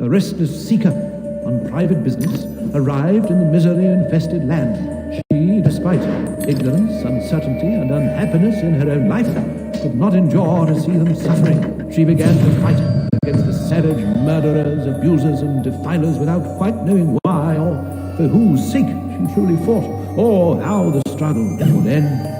a restless seeker on private business, arrived in the misery-infested land. She, despite ignorance, uncertainty, and unhappiness in her own life, could not endure to see them suffering. She began to fight against the savage murderers, abusers, and defilers without quite knowing why or for whose sake she truly fought, or how the struggle would end.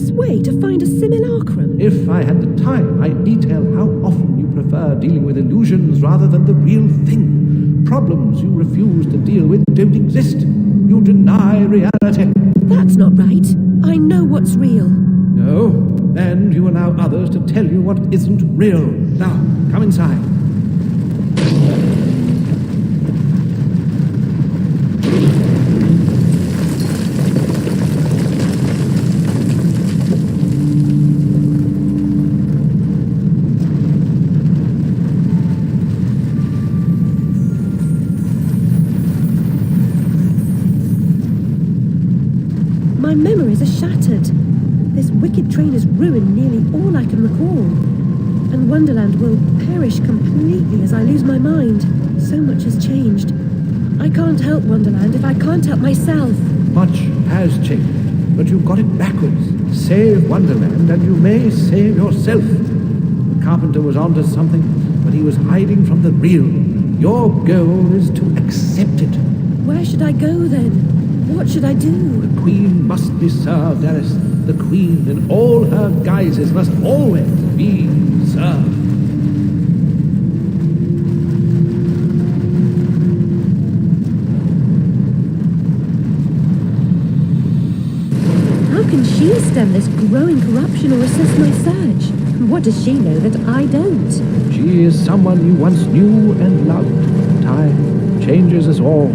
best way to find a simulacrum? If I had the time, I'd detail how often you prefer dealing with illusions rather than the real thing. Problems you refuse to deal with don't exist. You deny reality. That's not right. I know what's real. No, and you allow others to tell you what isn't real. Now, come inside. My memories are shattered. This wicked train has ruined nearly all I can recall. And Wonderland will perish completely as I lose my mind. So much has changed. I can't help Wonderland if I can't help myself. Much has changed, but you got it backwards. Save Wonderland and you may save yourself. The carpenter was onto something, but he was hiding from the real. Your goal is to accept it. Where should I go then? What should I do? The Queen must be served, Alice. The Queen in all her guises must always be served. How can she stem this growing corruption or assist my search? What does she know that I don't? She is someone you once knew and loved. Time changes us all.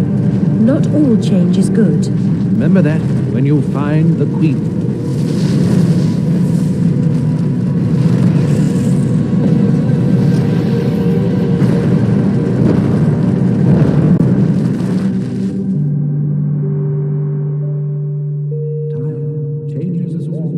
Not all change is good. Remember that when you find the Queen. Time changes us all.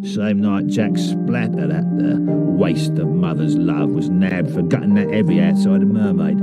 Same night Jack splattered at the waste of mother's love was nabbed for gutting that heavy outside a mermaid.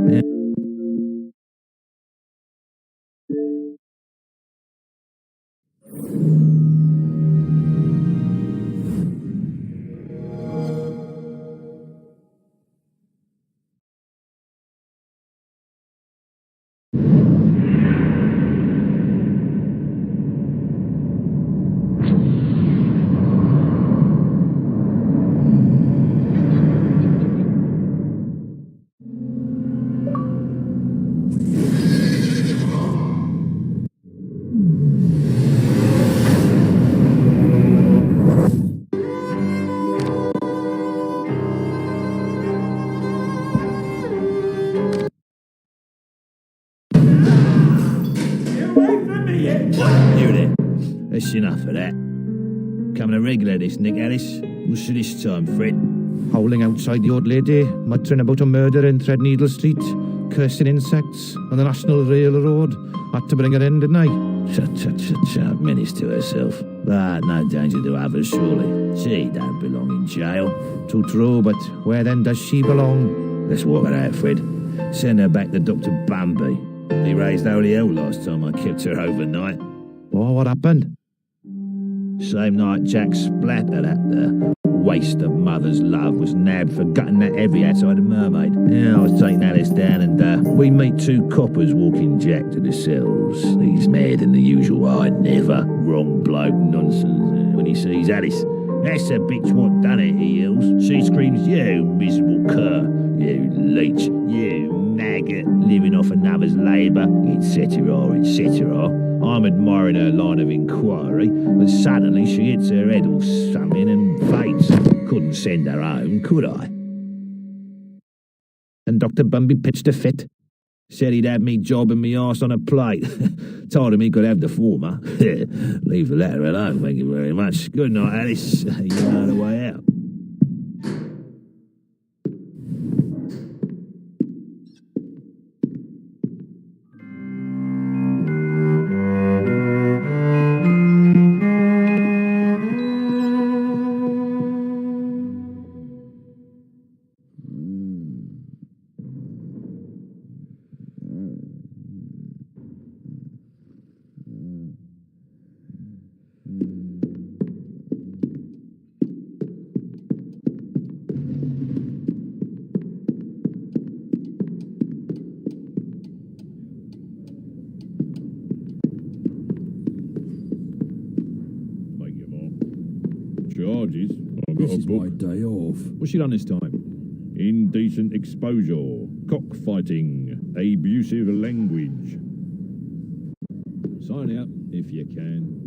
You there. That's enough of that. Coming a regular this, Nick Alice. What's this time, Fred? Howling outside the old lady, muttering about a murder in Threadneedle Street, cursing insects on the National Railroad. Had to bring her in, didn't I? Shut, menace to herself. But no danger to others, surely. She don't belong in jail. Too true, but where then does she belong? Let's walk her out, Fred. Send her back to Dr. Bumby. He raised holy hell last time I kept her overnight. Oh, what happened? Same night Jack splattered at the waste of mother's love was nabbed for gutting that heavy outside a mermaid. Yeah, I was taking Alice down and we meet two coppers walking Jack to the cells. He's mad than the usual I never wrong bloke nonsense when he sees Alice. That's the bitch what done it, he yells. She screams, you miserable cur, you leech, you maggot, living off another's labour, etc., etc. I'm admiring her line of inquiry, but suddenly she hits her head or something and faints. Couldn't send her home, could I? And Dr. Bumby pitched a fit. Said he'd have me jobbing me arse on a plate. Told him he could have the former. Leave the latter alone, thank you very much. Good night, Alice. You know the way out. apologies. I've got This a is book. my day off. What's she done this time? Indecent exposure, cockfighting, abusive language. Sign out if you can.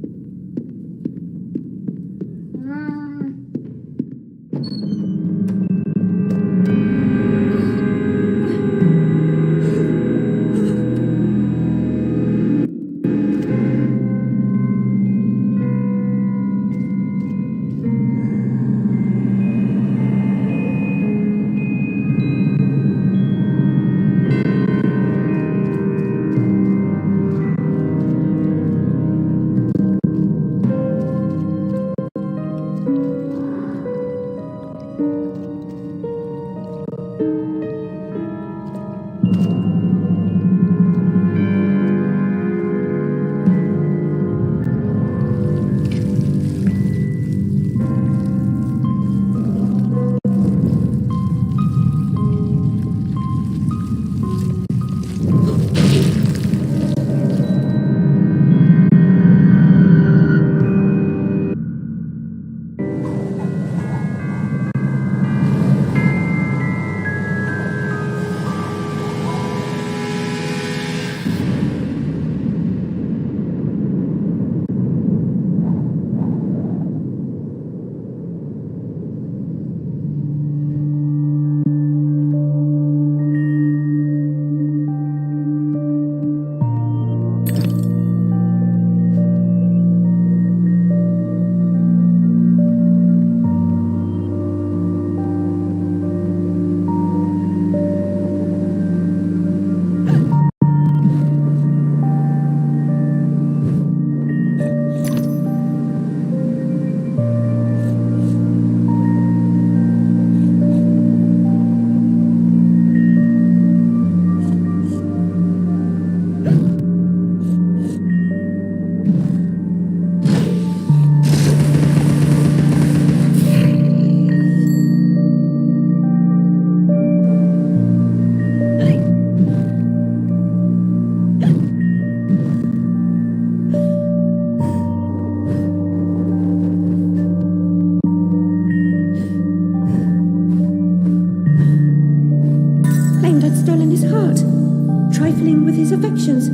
trifling with his affections.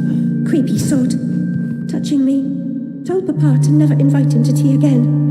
Creepy sod. Touching me. Told Papa to never invite him to tea again.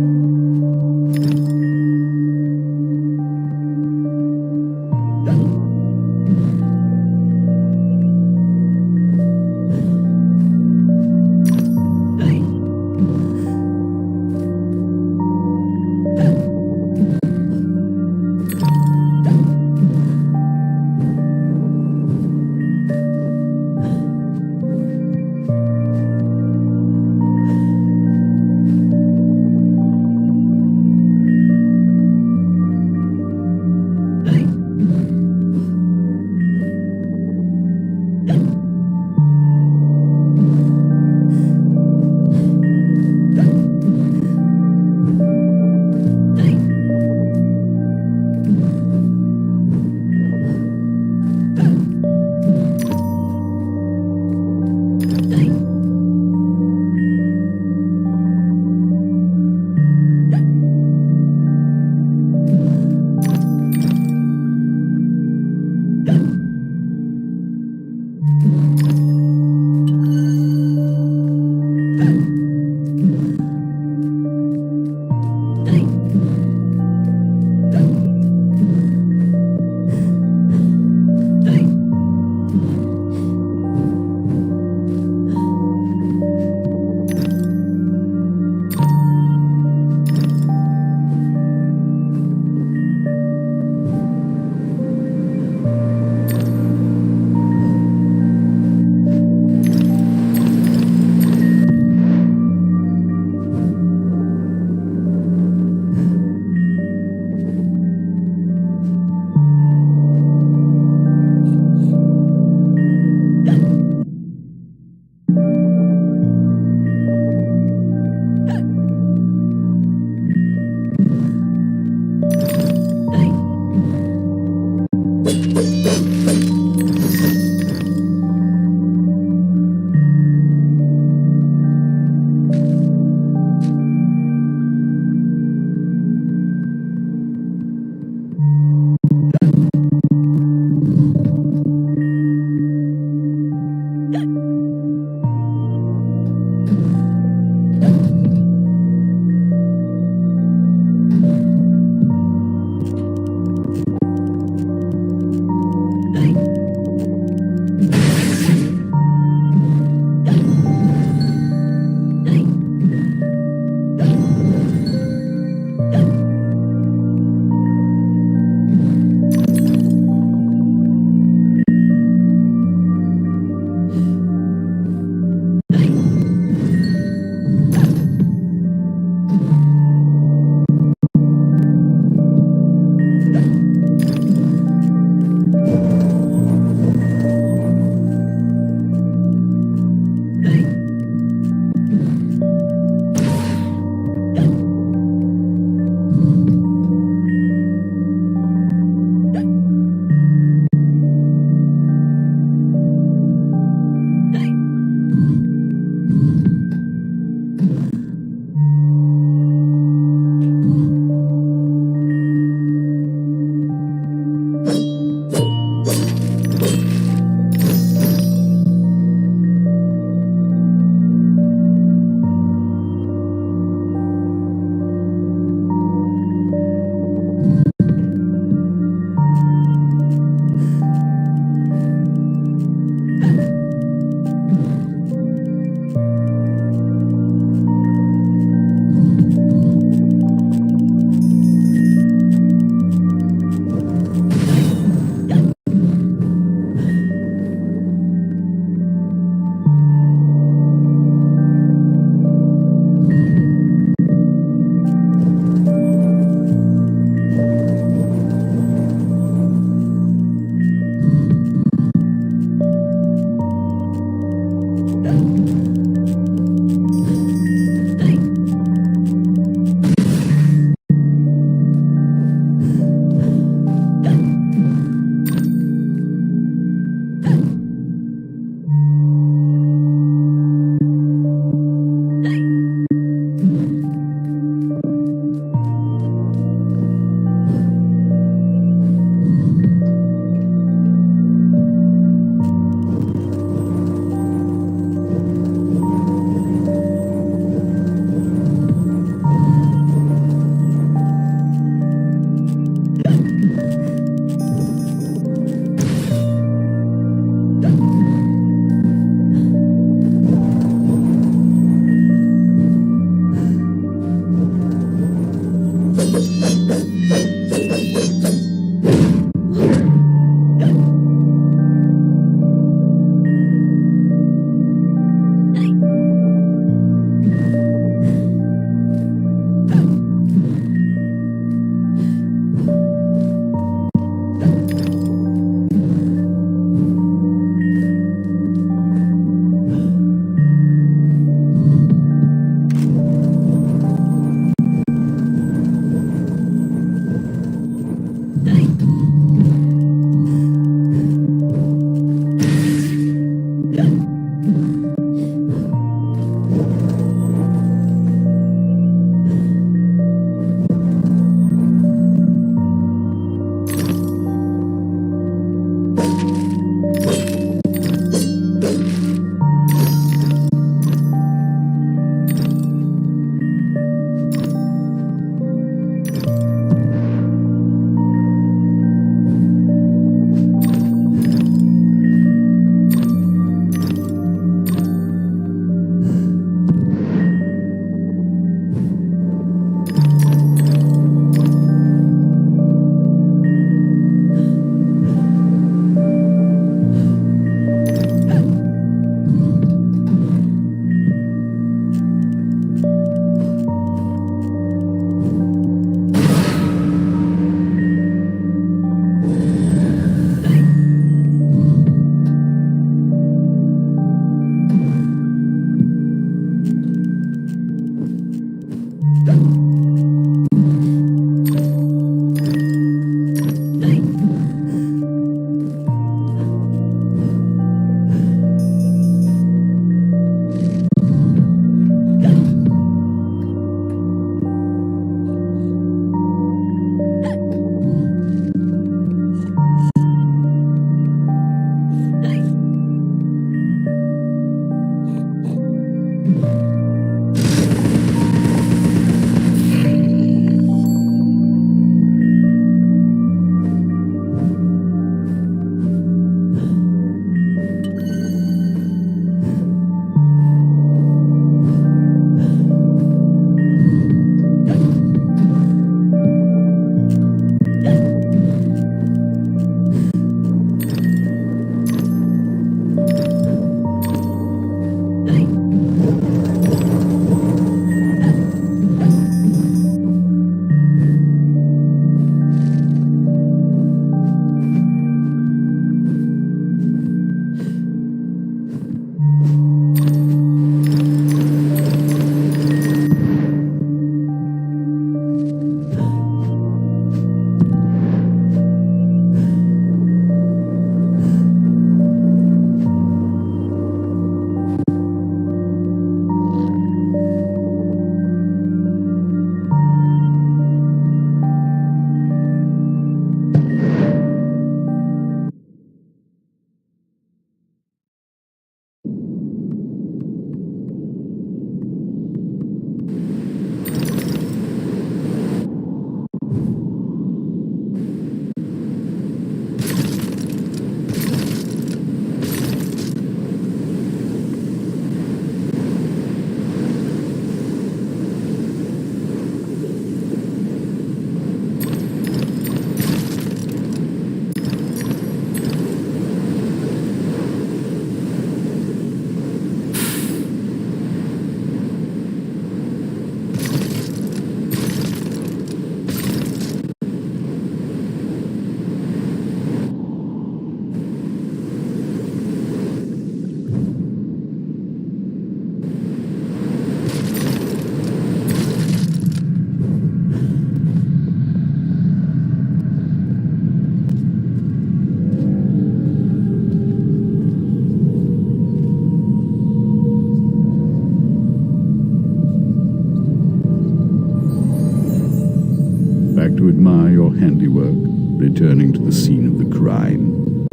returning to the scene of the crime.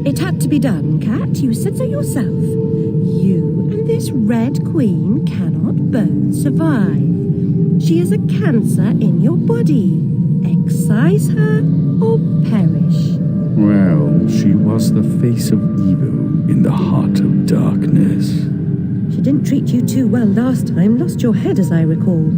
It had to be done, Cat. You said so yourself. You and this Red Queen cannot both survive. She is a cancer in your body. Excise her or perish. Well, she was the face of evil in the heart of darkness. She didn't treat you too well last time. Lost your head, as I recall.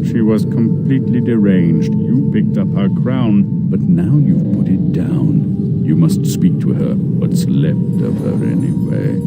She was completely deranged. You picked up her crown, but now you've put it down. You must speak to her. What's left of her, anyway.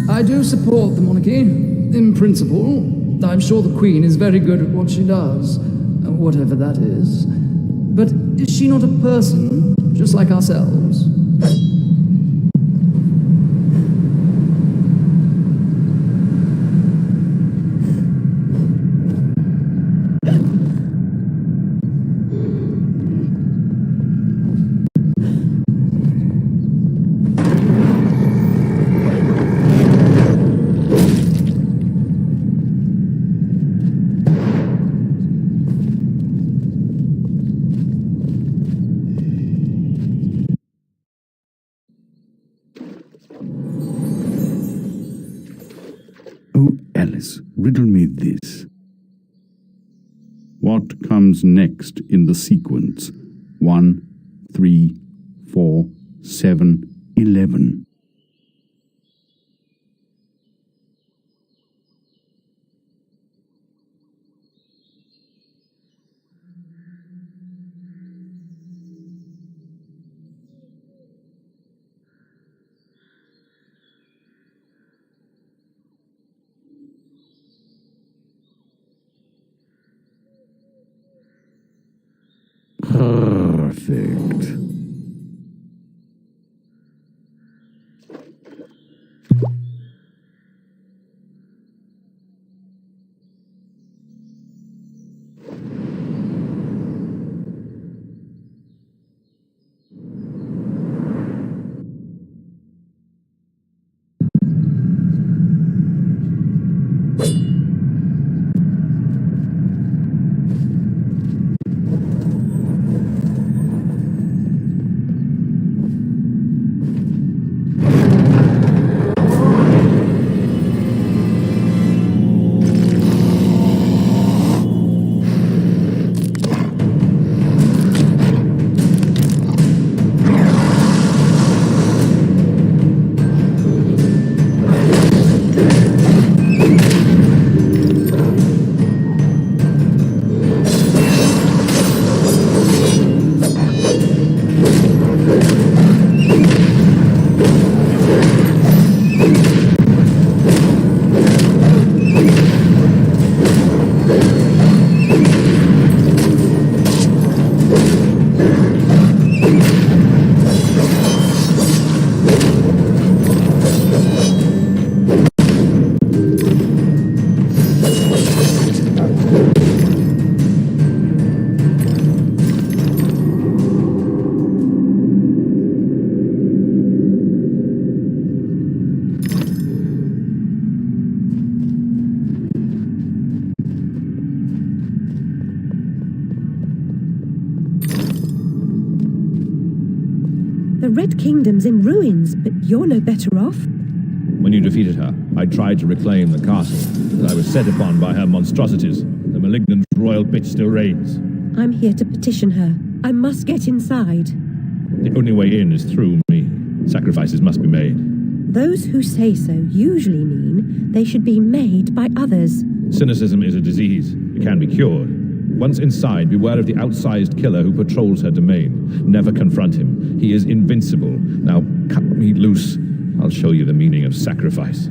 I do support the monarchy, in principle. I'm sure the Queen is very good at what she does, whatever that is. But is she not a person, just like ourselves? Riddle me this. What comes next in the sequence? 1, 3, 4, 7, 11. Perfect. Red Kingdom's in ruins, but you're no better off. When you defeated her, I tried to reclaim the castle, but I was set upon by her monstrosities. The malignant royal bitch still reigns. I'm here to petition her. I must get inside. The only way in is through me. Sacrifices must be made. Those who say so usually mean they should be made by others. Cynicism is a disease. It can be cured. Once inside, beware of the outsized killer who patrols her domain. Never confront him. He is invincible. Now cut me loose. I'll show you the meaning of sacrifice.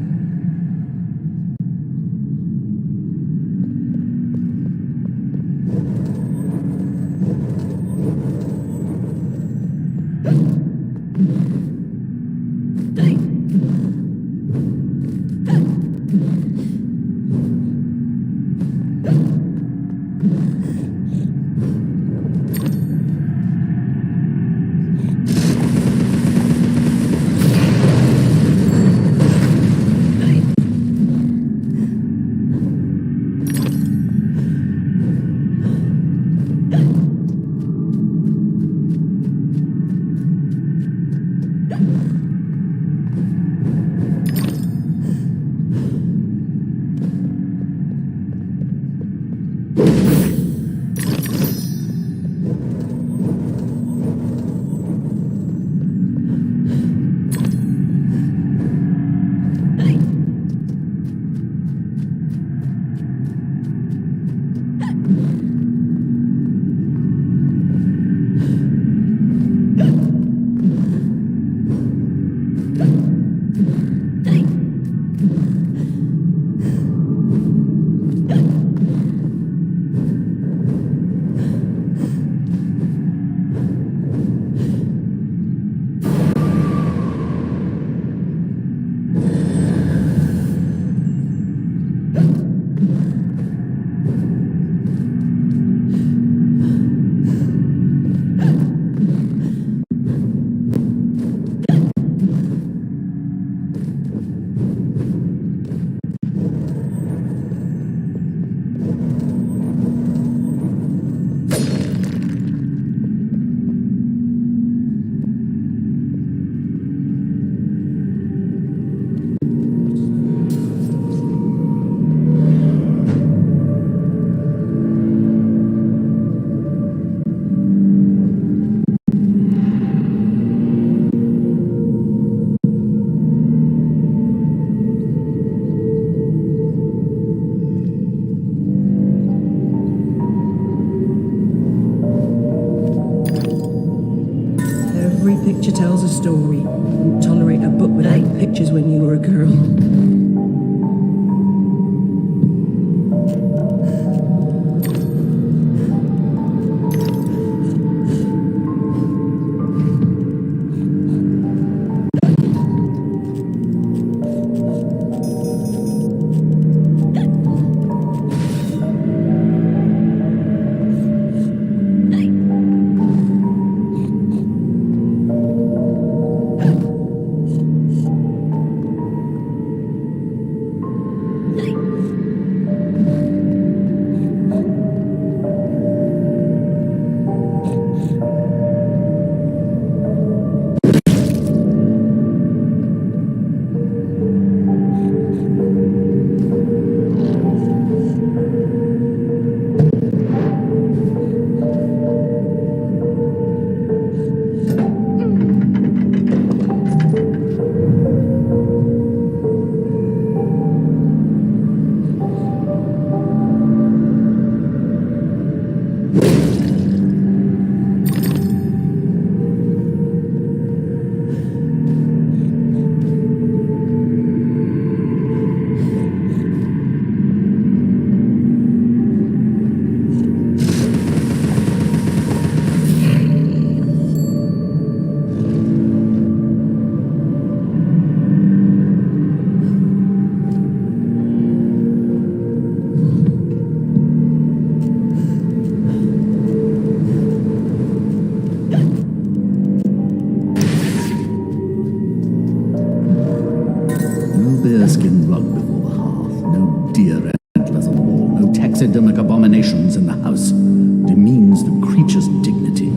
Every picture tells a story. Wouldn't tolerate a book without pictures when you were a girl. bearskin rug before the hearth, no deer antlers on the wall, no taxidermic abominations in the house. Demeans the creature's dignity.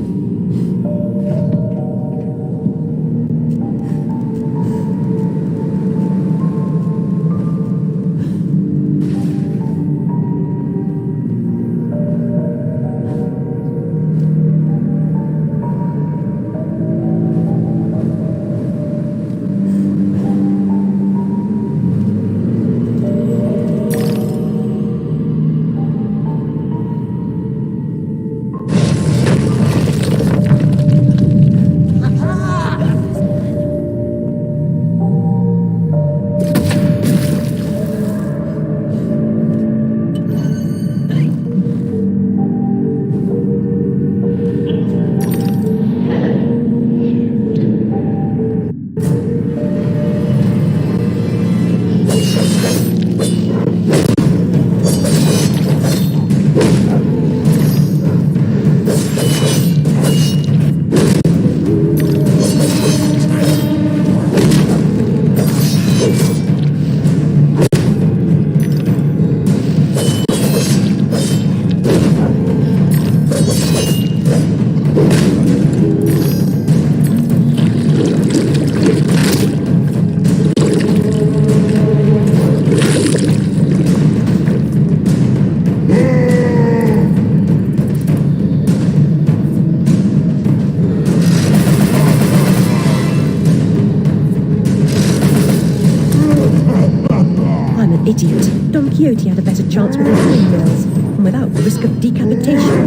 Quixote had a better chance with his windmills, and without the risk of decapitation.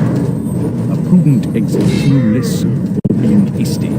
A prudent exit is no less so for being hasty.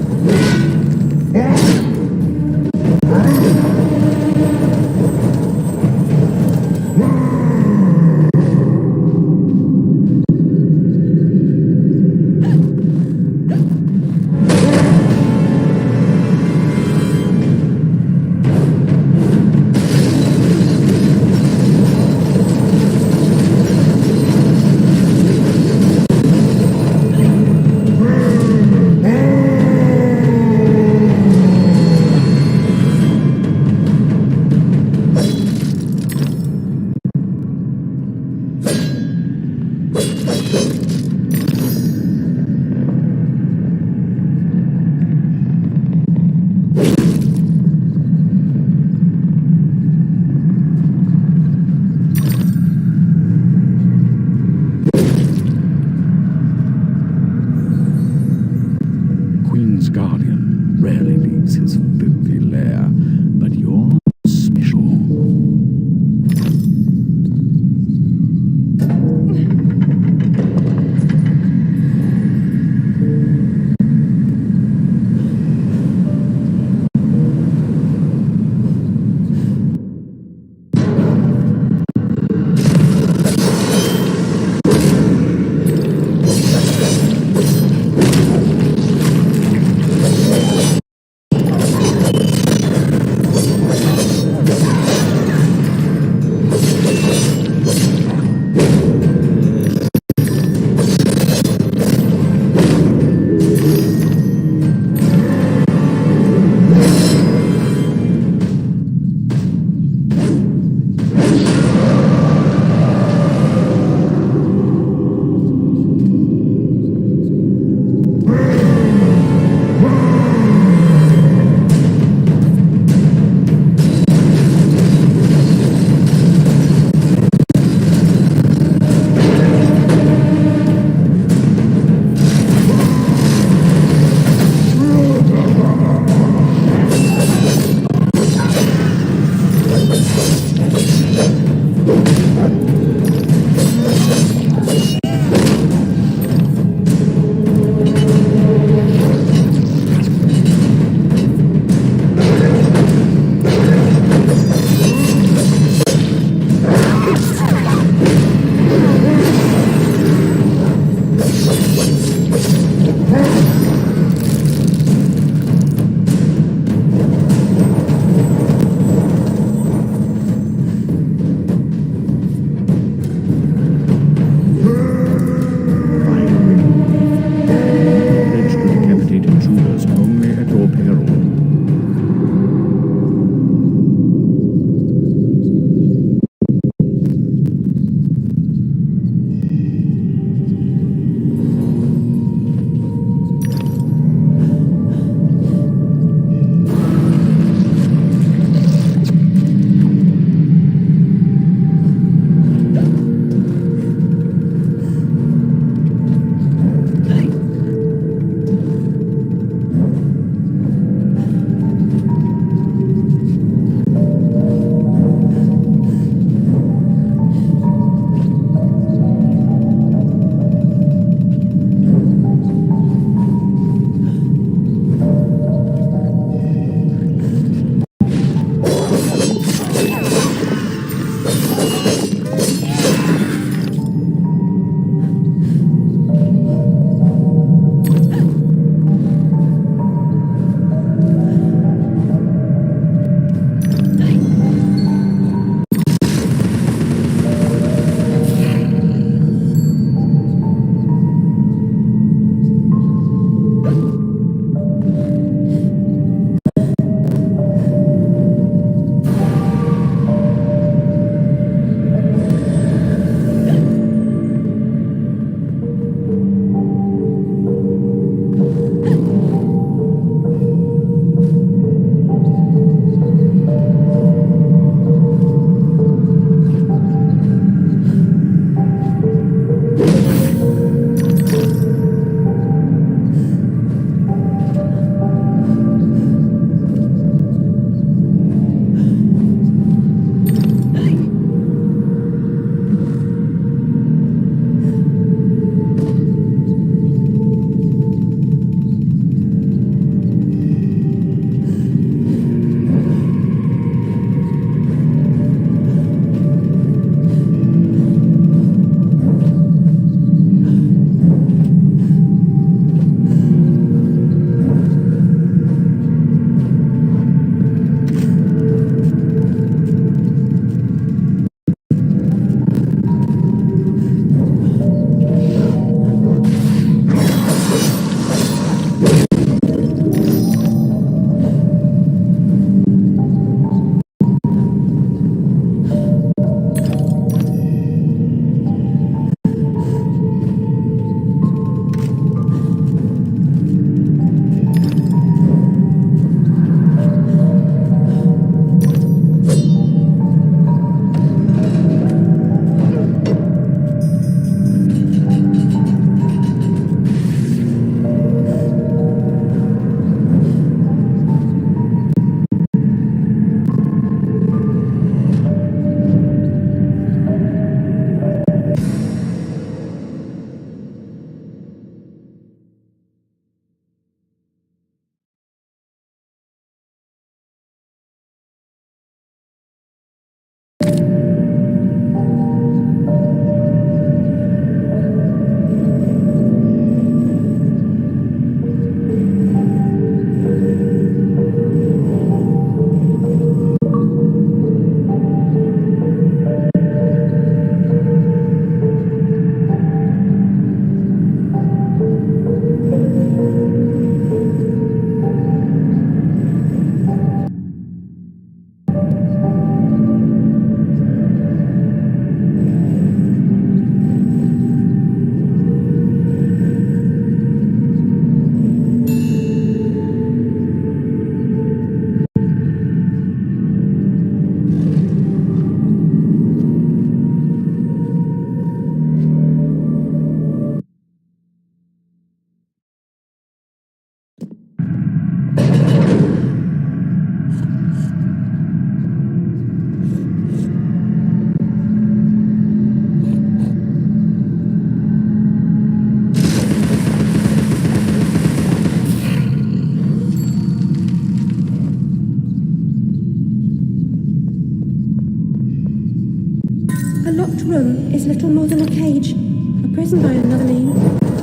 cage. A prison by another name.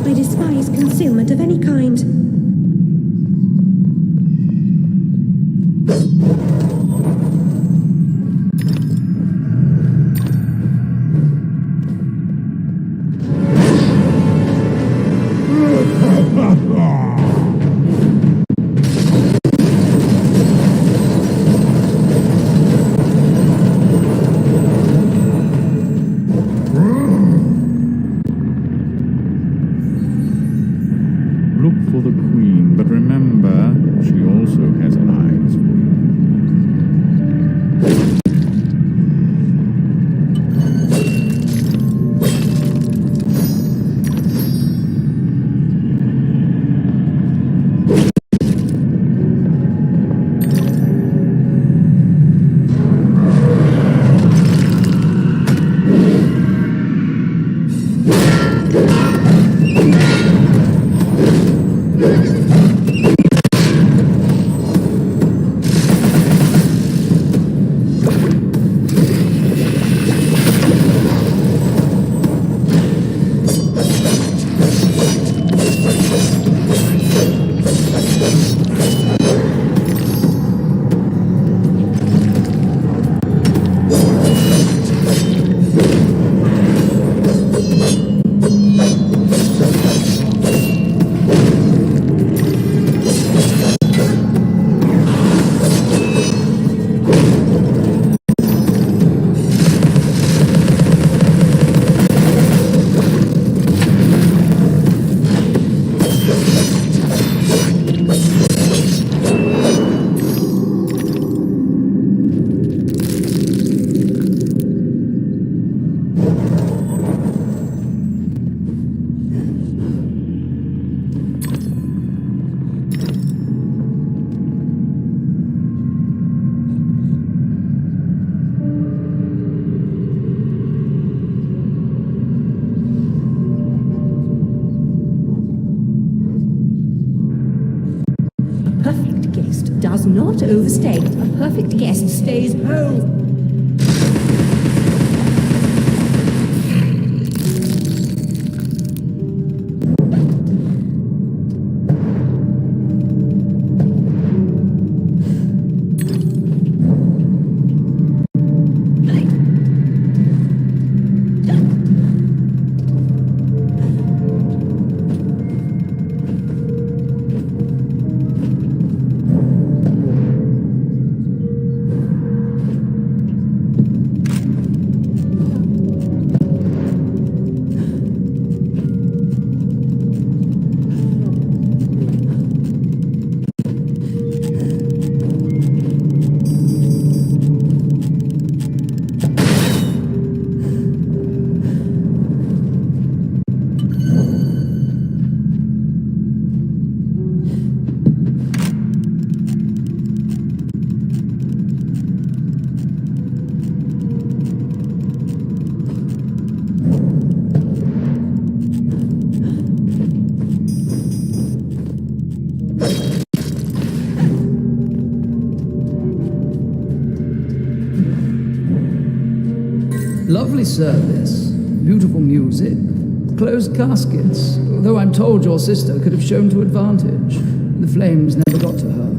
I despise concealment of any kind. Look for the Queen, but remember, she also has eyes for you. Perfect guest does not overstay. A perfect guest stays home. Lovely service, beautiful music, closed caskets, though I'm told your sister could have shown to advantage. The flames never got to her.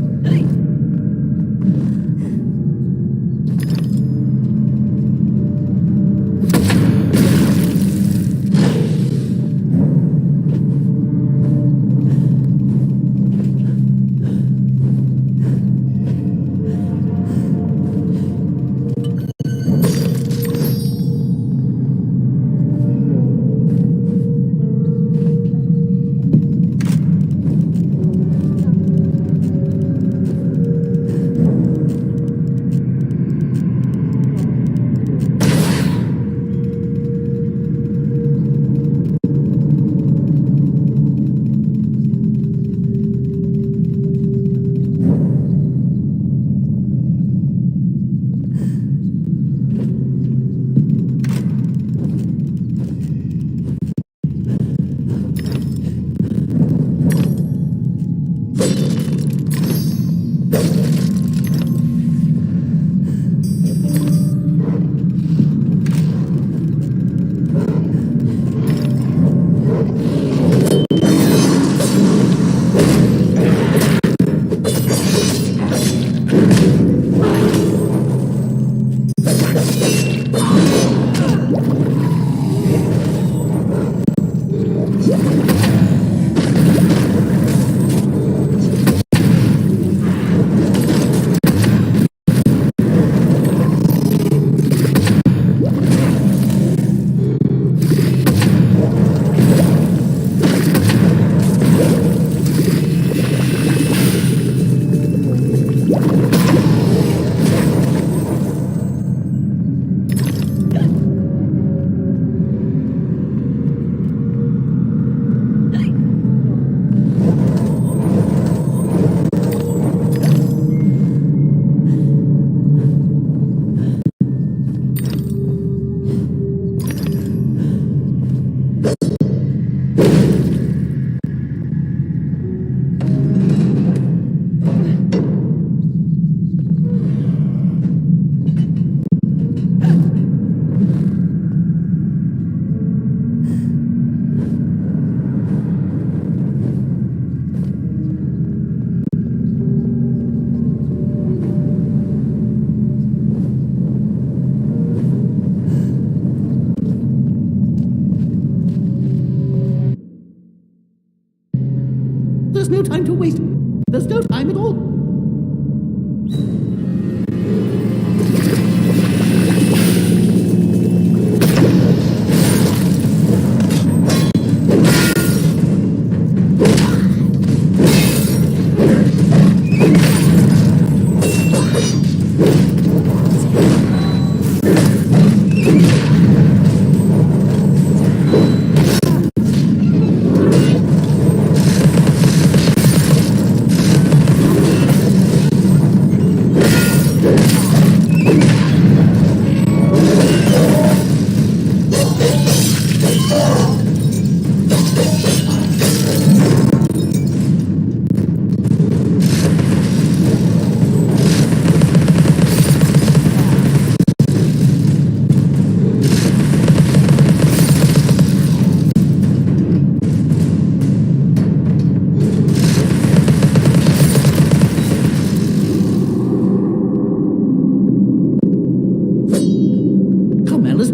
There's no time to waste. There's no time at all.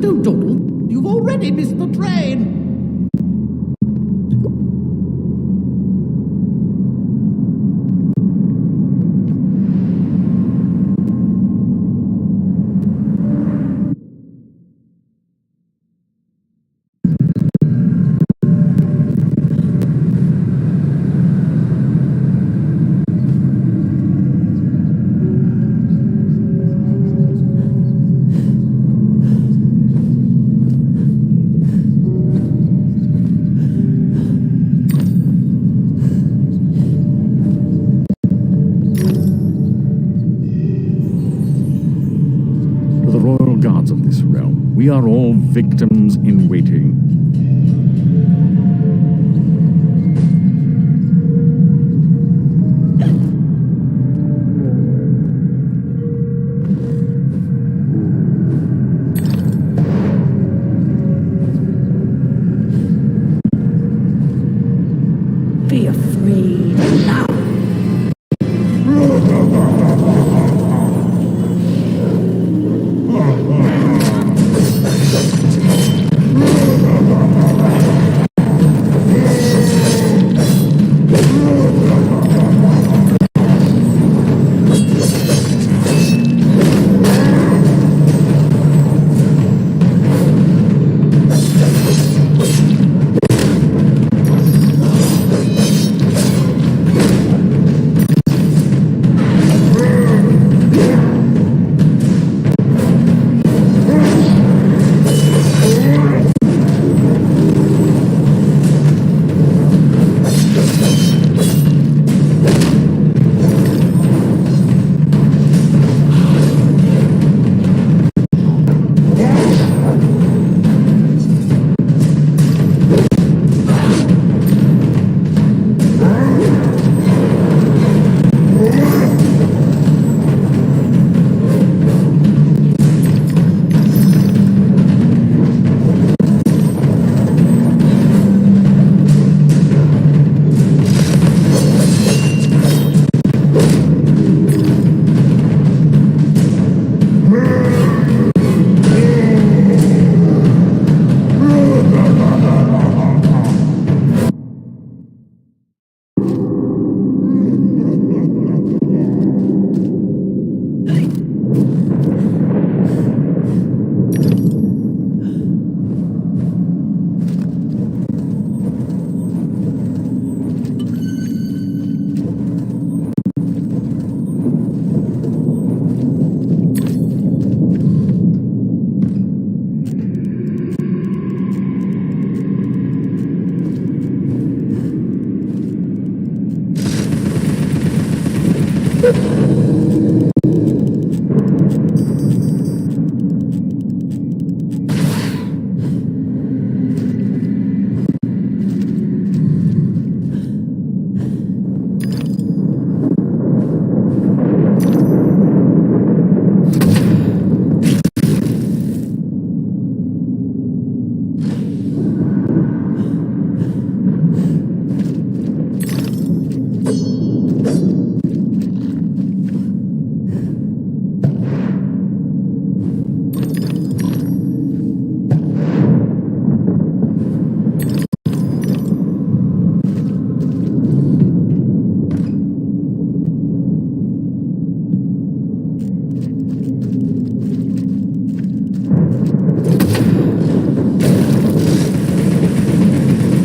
Don't dawdle. You've already missed the train. Of this realm, we are all victims in waiting. Be afraid now.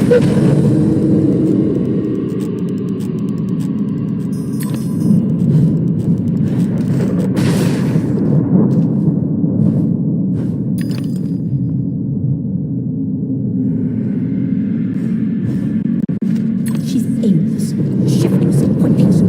She's aimless, shiftless, pointless.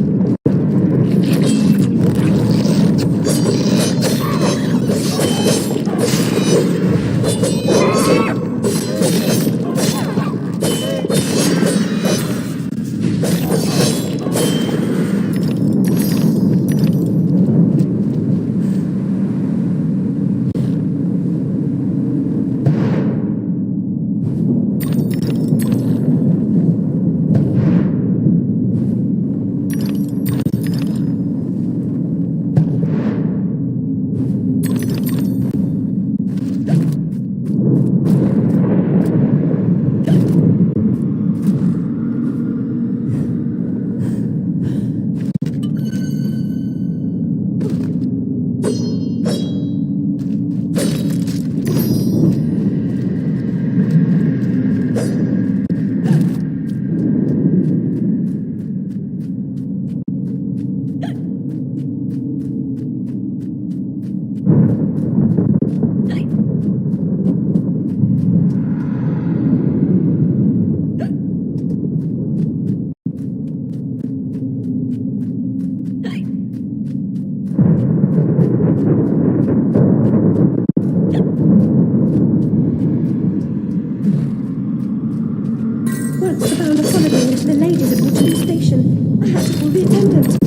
Once the bounder followed me into the ladies at Waterloo Station. I had to call the attendant.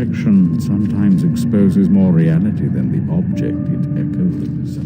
reflection sometimes exposes more reality than the object it echoes.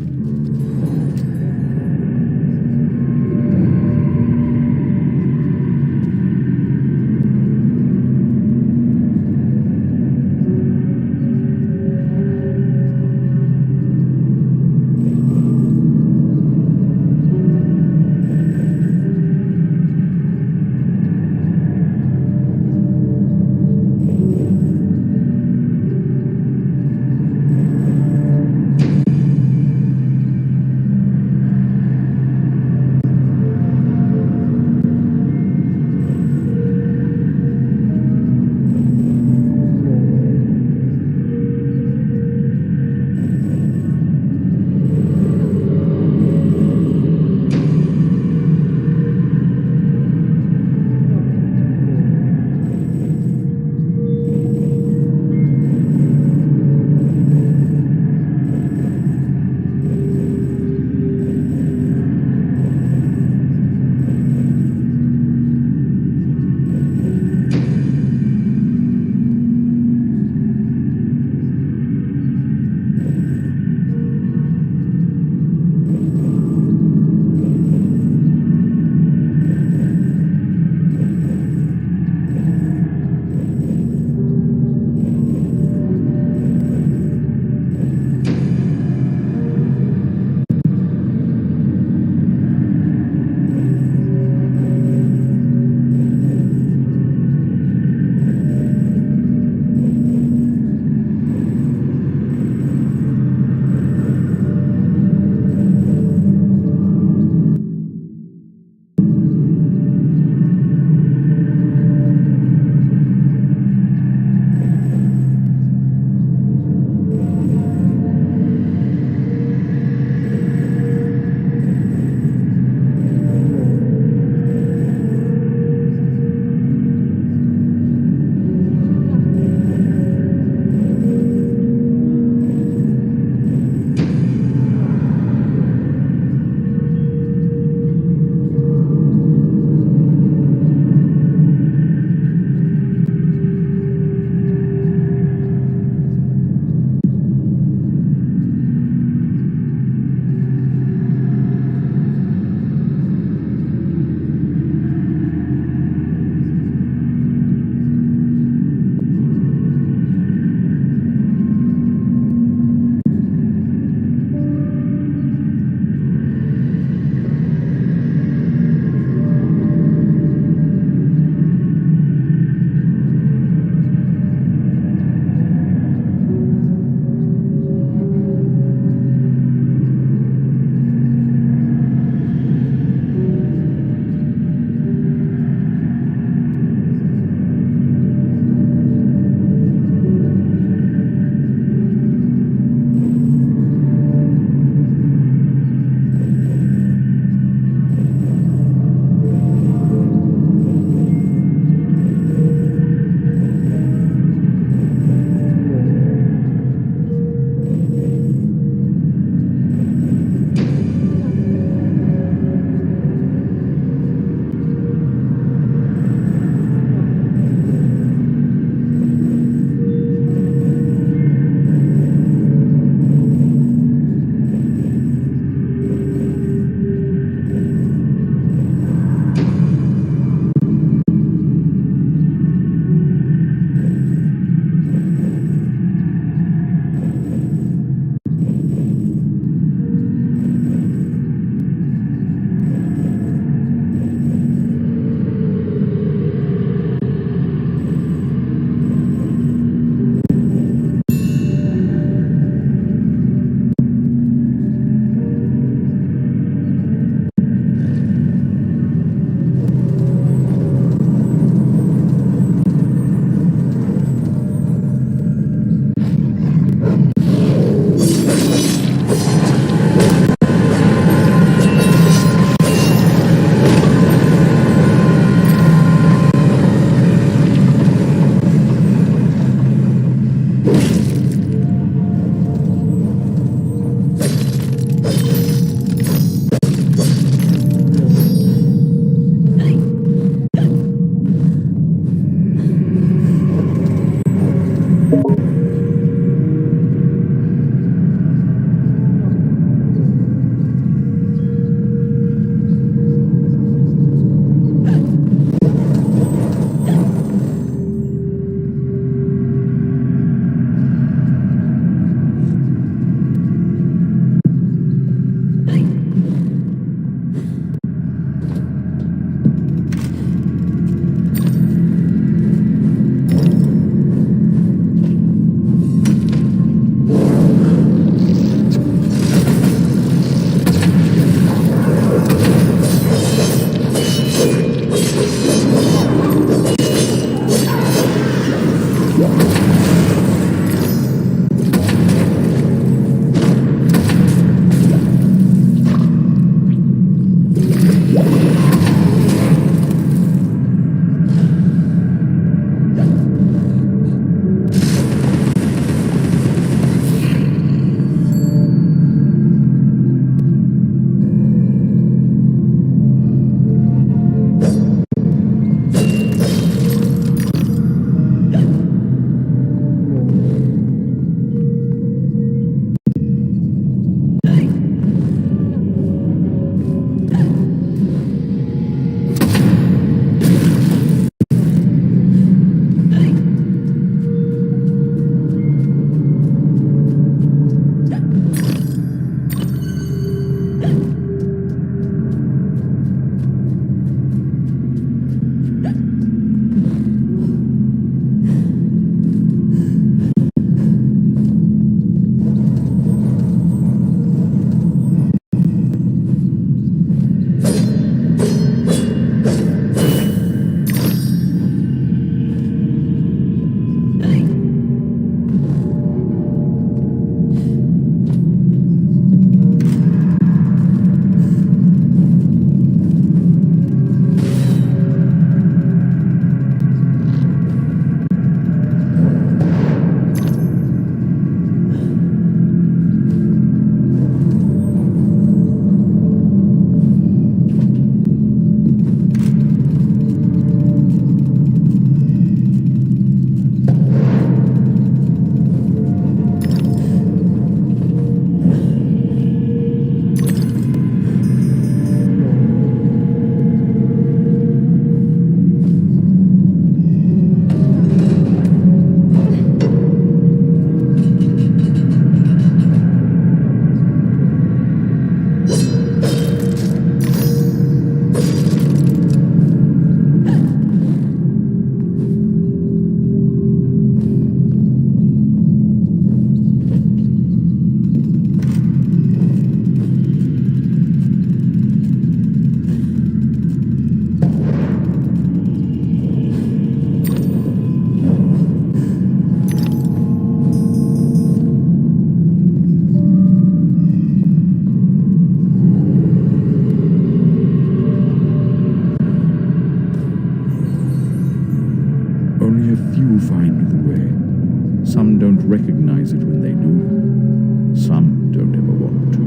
recognize it when they do. Some don't ever want to.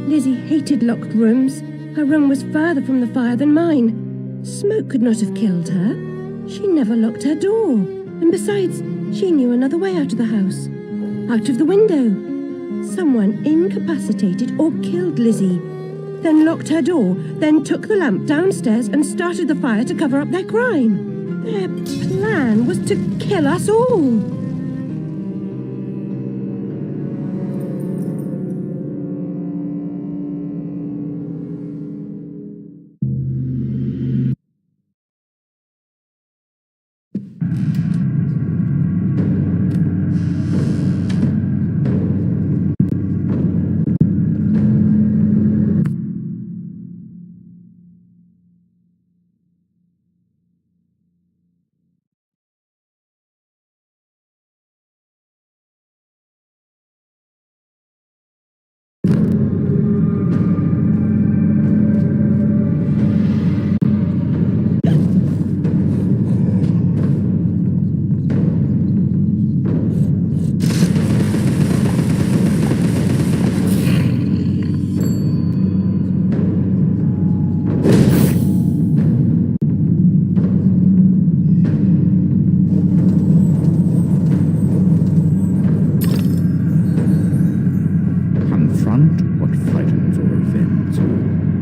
Lizzie hated locked rooms. Her room was further from the fire than mine. Smoke could not have killed her. She never locked her door. And besides, she knew another way out of the house. Out of the window. Someone incapacitated or killed Lizzie. Then locked her door, then took the lamp downstairs and started the fire to cover up their crime. Their plan was to kill us all.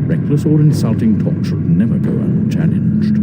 Reckless or insulting talk should never go unchallenged.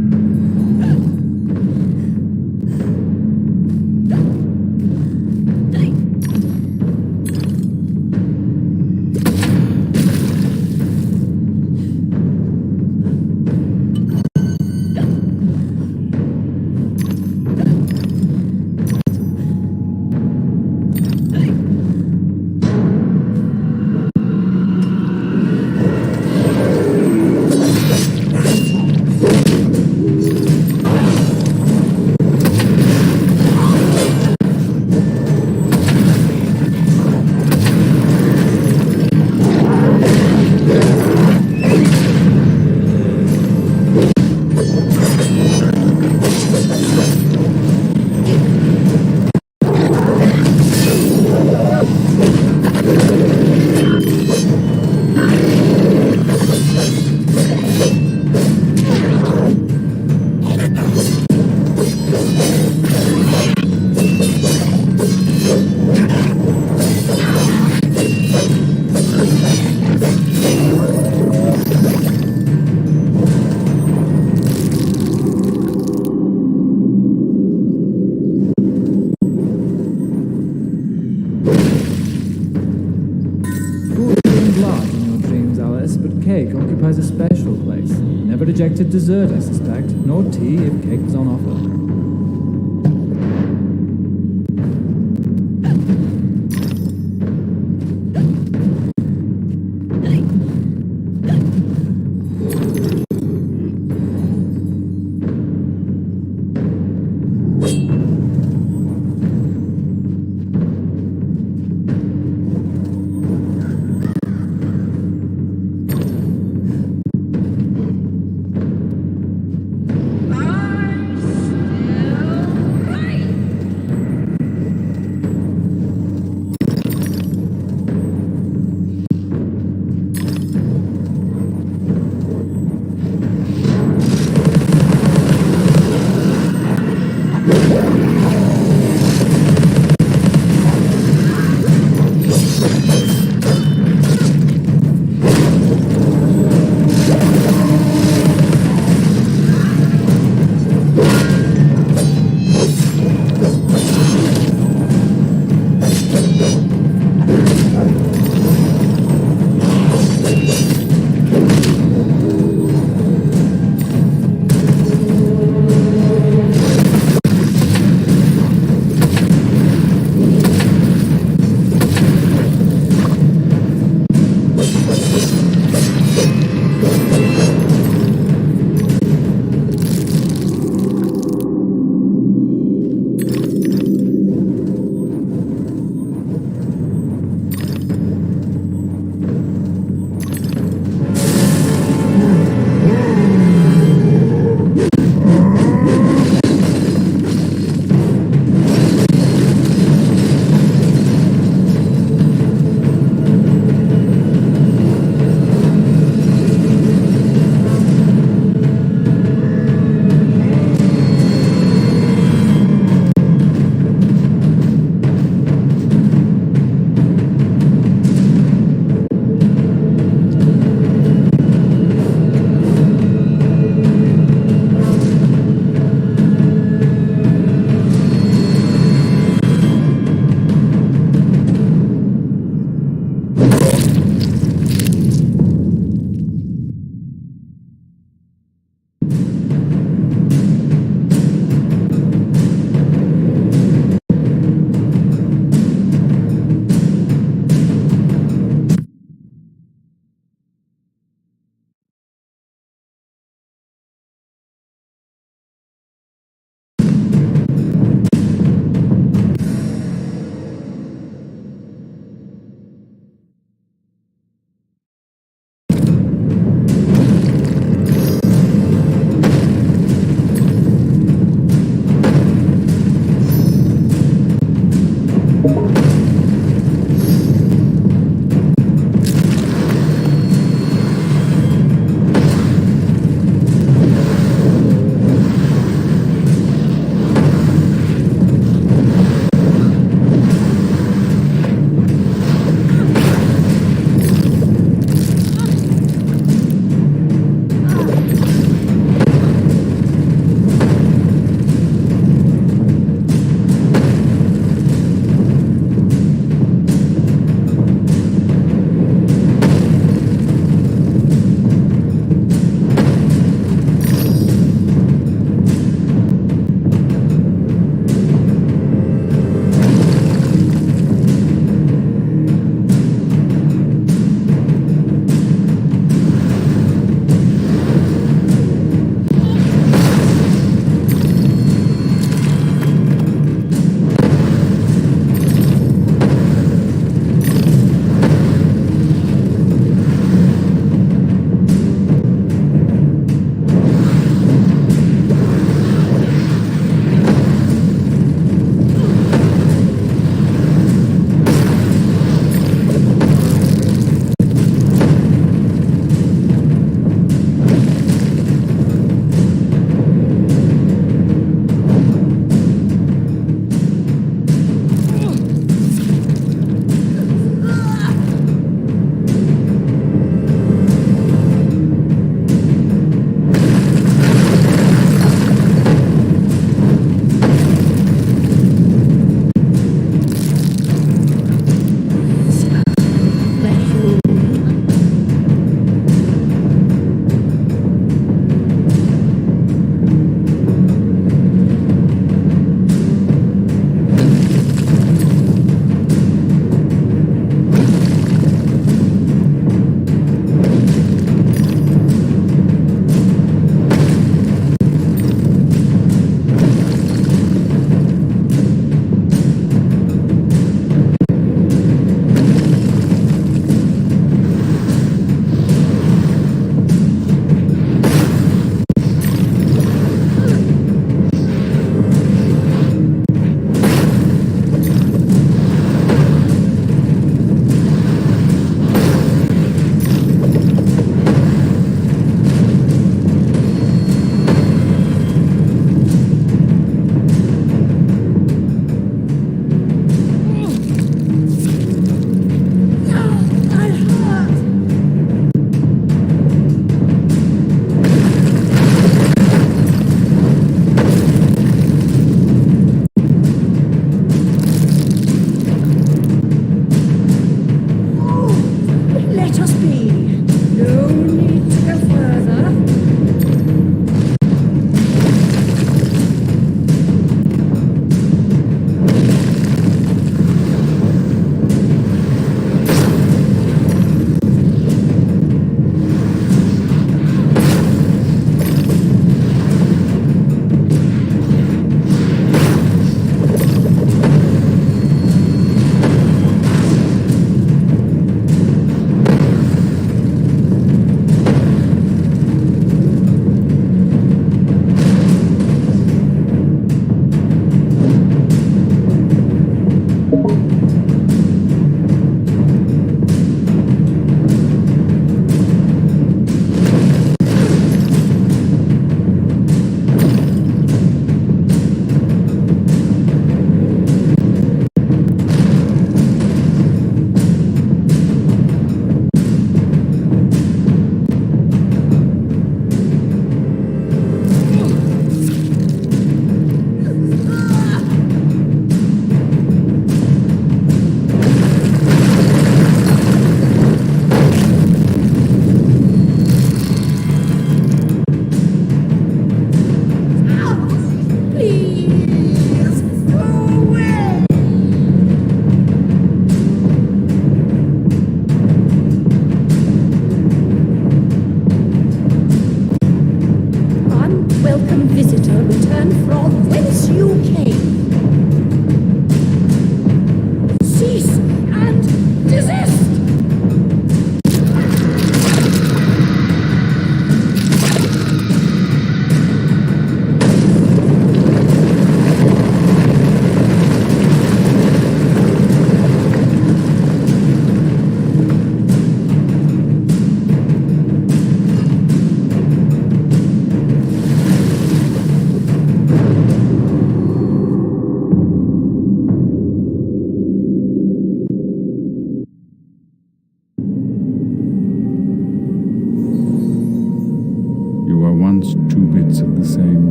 Cake occupies a special place. Never rejected dessert, I suspect, nor tea if cake was on offer.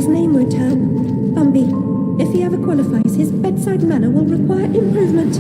his name won't help. Bumby, if he ever qualifies, his bedside manner will require improvement.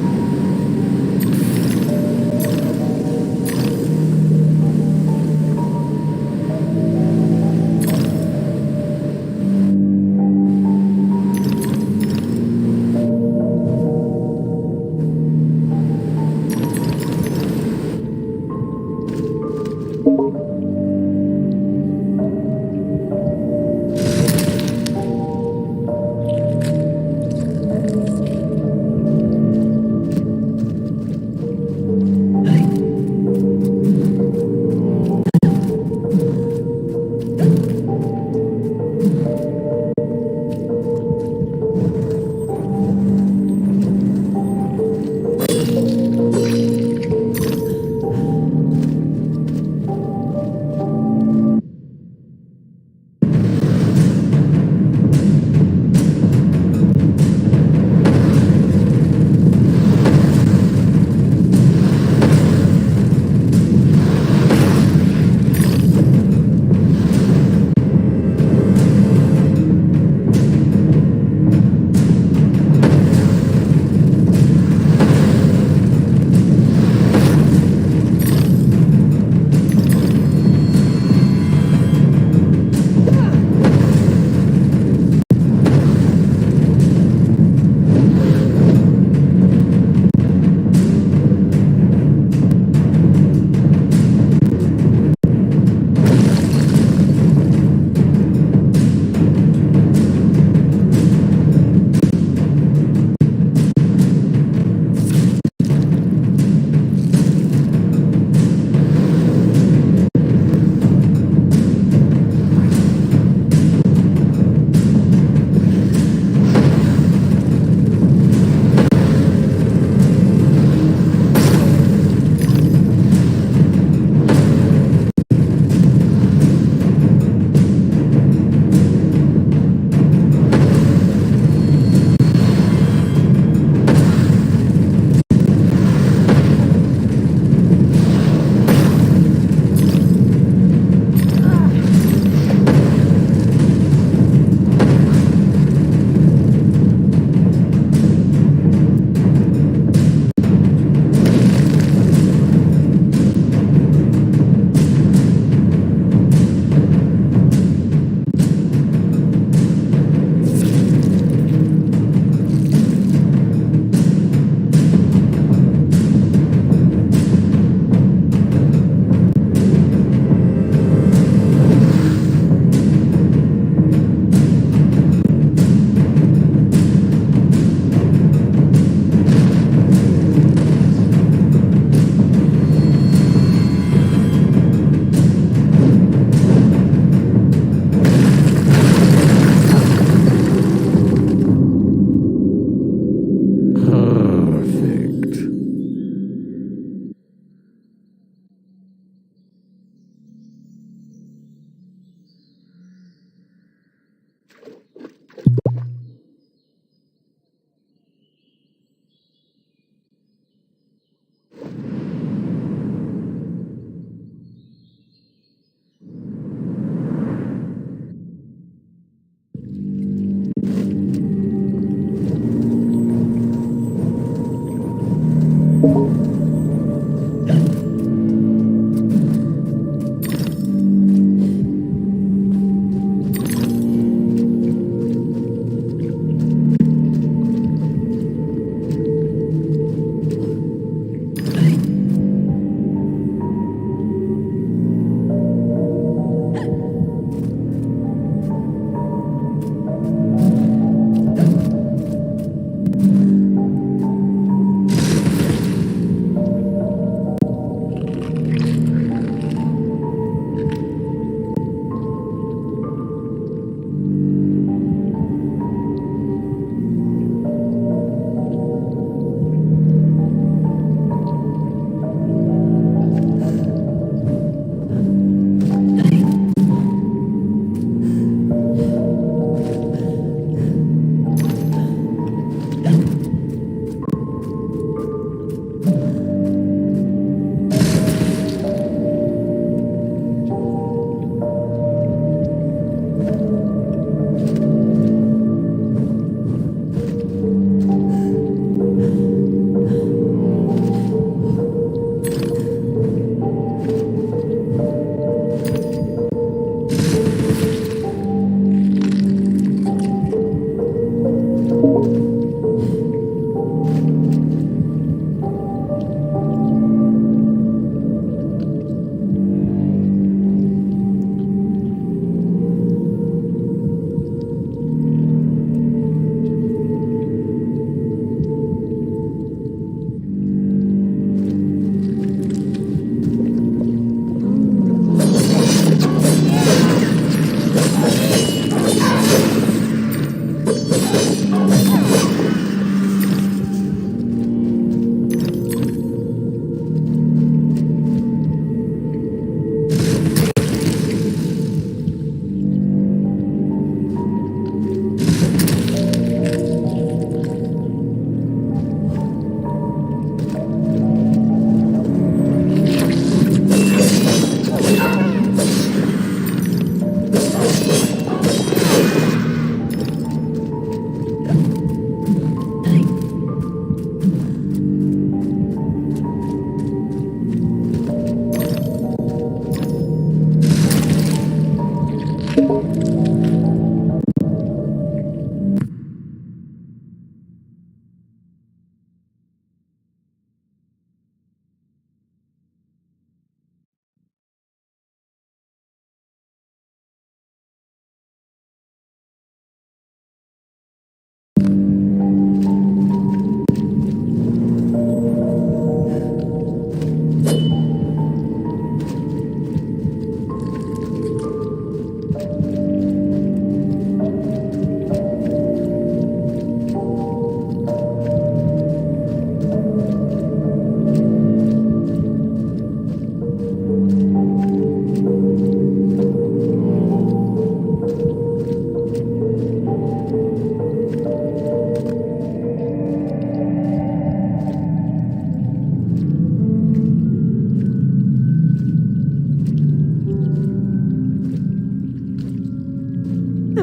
I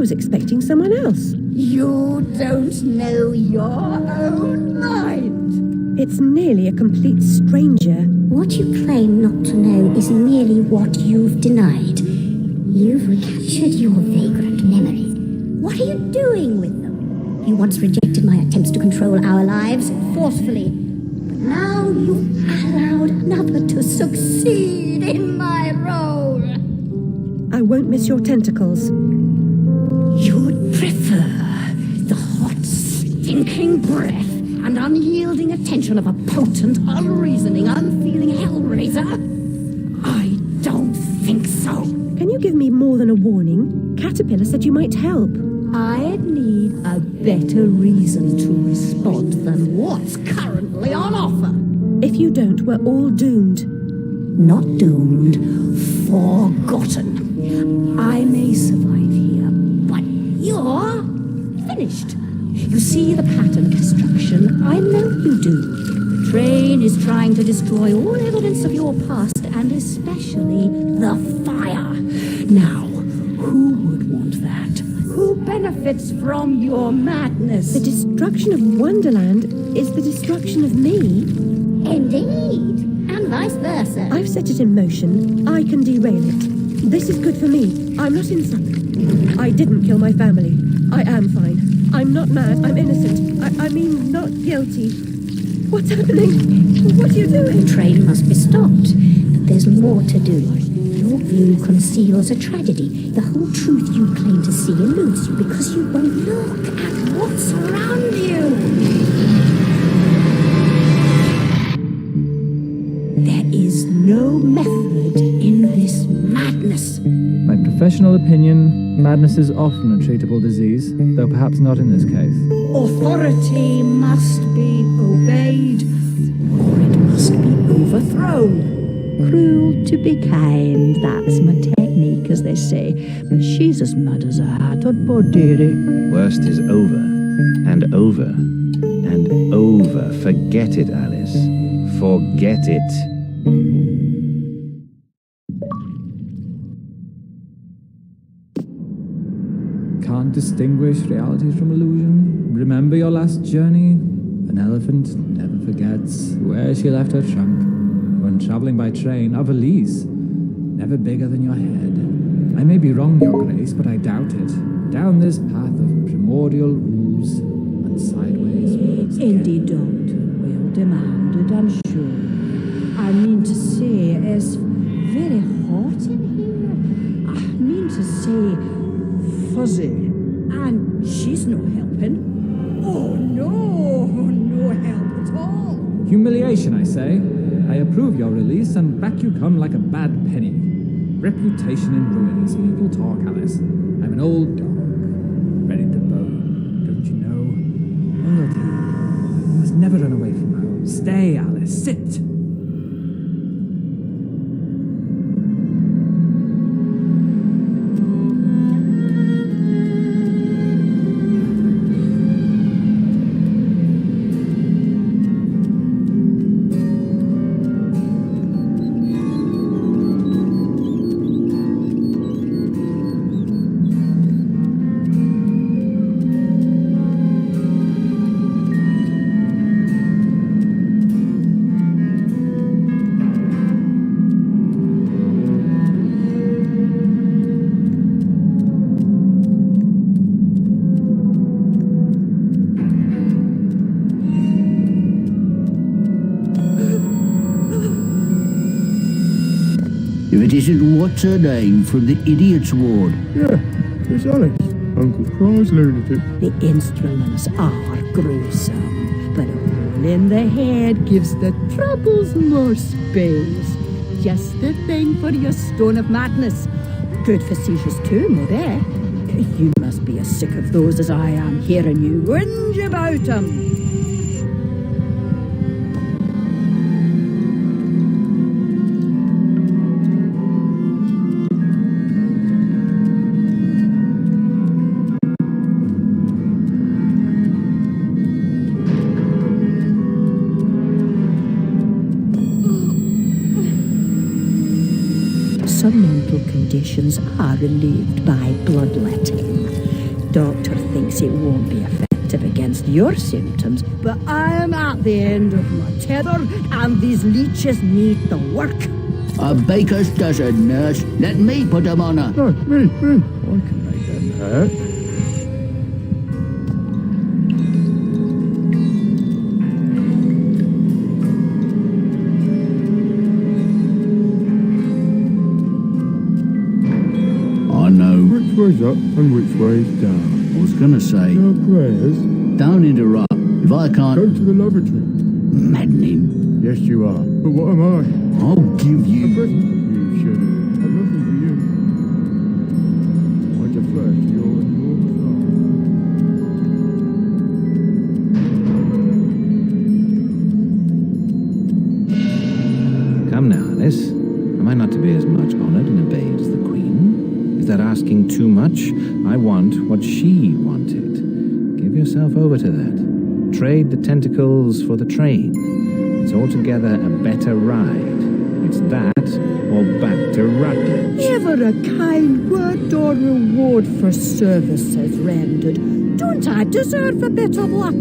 was expecting someone else. You don't know your own mind. It's nearly a complete stranger. What you claim not to know is merely what you've denied. You've recaptured your vagrant memories. What are you doing with them? You once rejected my attempts to control our lives forcefully. But now you've allowed another to succeed in my role. I won't miss your tentacles. You'd prefer the hot, stinking breath and unyielding attention of a potent, unreasoning, unfeeling hellraiser? I don't think so. Can you give me more than a warning? Caterpillar said you might help. I'd need a better reason to respond than what's currently on offer. If you don't, we're all doomed. Not doomed, forgotten. I may survive here, but you're finished. You see the pattern of destruction. I know you do. The train is trying to destroy all evidence of your past, and especially the fire. Now, who would want that? Who benefits from your madness? The destruction of Wonderland is the destruction of me. Indeed, and vice versa. I've set it in motion. I can derail it. This is good for me. I'm not insane. I didn't kill my family. I am fine. I'm not mad. I'm innocent. I mean, not guilty. What's happening? What are you doing? The train must be stopped, but there's more to do. Your view conceals a tragedy. The whole truth you claim to see eludes you because you won't look at what's around you. There is no method in this madness. My professional opinion, madness is often a treatable disease, though perhaps not in this case. Authority must be obeyed, or it must be overthrown. Cruel to be kind, that's my technique, as they say. But she's as mad as a hat on poor dearie. Worst is over, and over, and over. Forget it, Alice. Forget it. Can't distinguish reality from illusion. Remember your last journey? An elephant never forgets where she left her trunk. When travelling by train, a valise, never bigger than your head. I may be wrong, Your Grace, but I doubt it. Down this path of primordial ooze and sideways. Indeed, Doctor, well demanded, I'm sure. I mean to say, it's very hot in here. I mean to say, fuzzy. And she's no helping. Oh, no help at all. Humiliation, I say. I approve your release, and back you come like a bad penny. Reputation in ruins. People talk, Alice. I'm an old dog, ready to bone. Don't you know? Loyalty. You must never run away from home. Stay, Alice. Sit. If it isn't what's her name from the idiot's ward. Yeah, it's Alice. Uncle Claw's lunatic. The instruments are gruesome, but a hole in the head gives the troubles more space. Just the thing for your stone of madness. Good for seizures too, maybe. You must be as sick of those as I am, hearing you whinge about 'em. Some mental conditions are relieved by bloodletting. Doctor thinks it won't be effective against your symptoms, but I am at the end of my tether, and these leeches need the work. A baker's dozen, nurse. Let me put them on her. No, me. I can make them hurt. Which way's up and which way's down? I was gonna say, No prayers. don't interrupt. If I Go can't... to the lavatory. Maddening. Yes, you are. But what am I? I'll give A you... present? You should. I've nothing for you. I defer to your enormous eyes. Come now, Alice. Am I not to be as much honoured and obeyed as the Queen? Is that asking too much? I want what she wanted. Give yourself over to that. Trade the tentacles for the train. It's altogether a better ride. It's that or back to Rutledge. Never a kind word or reward for services rendered. Don't I deserve a bit of luck?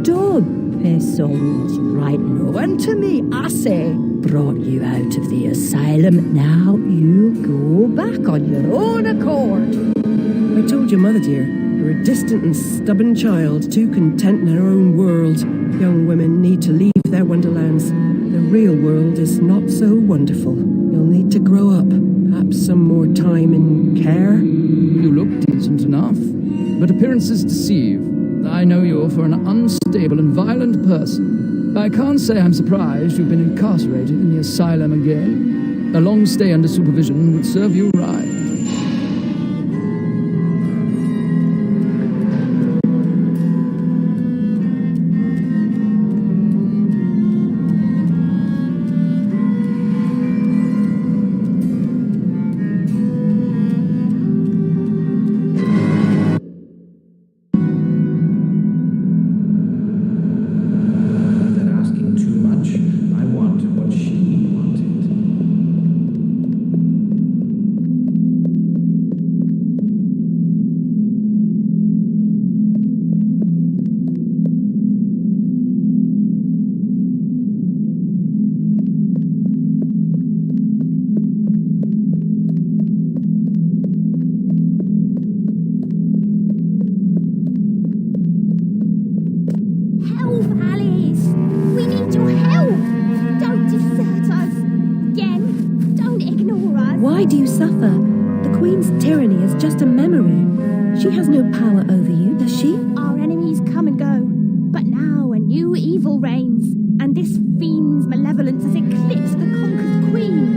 Don't piss on what's right knowing to me, I say. Brought you out of the asylum, now you go back on your own accord. I told your mother, dear, you're a distant and stubborn child, too content in her own world. Young women need to leave their wonderlands. The real world is not so wonderful. You'll need to grow up. Perhaps some more time in care. You look decent enough, but appearances deceive. I know you for an unstable and violent person. I can't say I'm surprised you've been incarcerated in the asylum again. A long stay under supervision would serve you right. Why do you suffer? The Queen's tyranny is just a memory. She has no power over you, does she? Our enemies come and go, but now a new evil reigns, and this fiend's malevolence has eclipsed the conquered queens.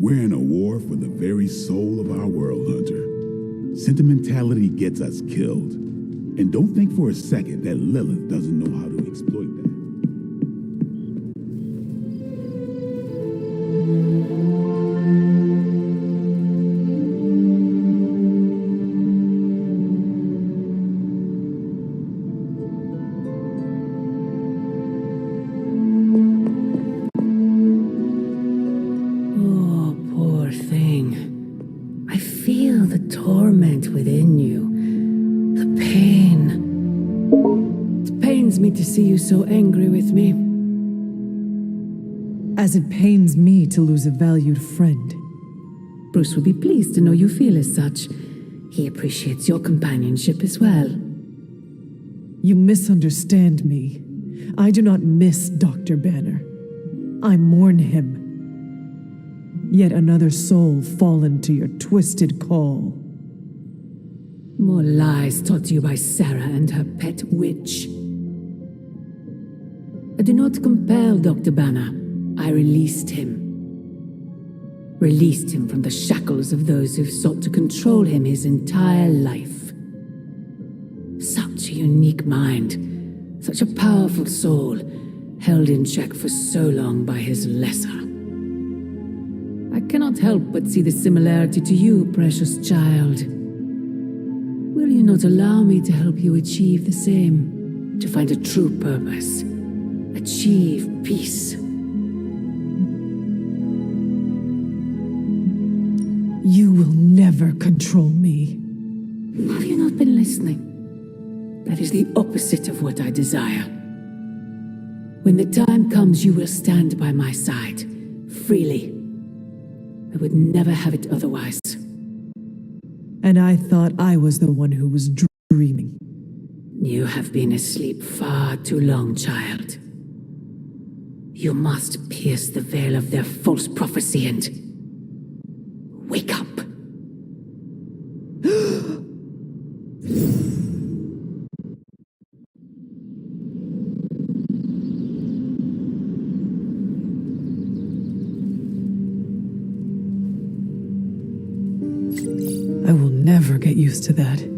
We're in a war for the very soul of our world, Hunter. Sentimentality gets us killed. And don't think for a second that Lilith doesn't know how to exploit that. torment within you. The pain. It pains me to see you so angry with me. As it pains me to lose a valued friend. Bruce would be pleased to know you feel as such. He appreciates your companionship as well. You misunderstand me. I do not miss Dr. Banner. I mourn him. Yet another soul fallen to your twisted call. More lies taught to you by Sarah and her pet witch. I do not compel Dr. Banner. I released him. Released him from the shackles of those who've sought to control him his entire life. Such a unique mind, such a powerful soul, held in check for so long by his lesser. I cannot help but see the similarity to you, precious child. Will you not allow me to help you achieve the same? To find a true purpose, achieve peace. You will never control me. Have you not been listening? That is the opposite of what I desire. When the time comes, you will stand by my side, freely. I would never have it otherwise. And I thought I was the one who was dreaming. You have been asleep far too long, child. You must pierce the veil of their false prophecy and wake up. I will never get used to that.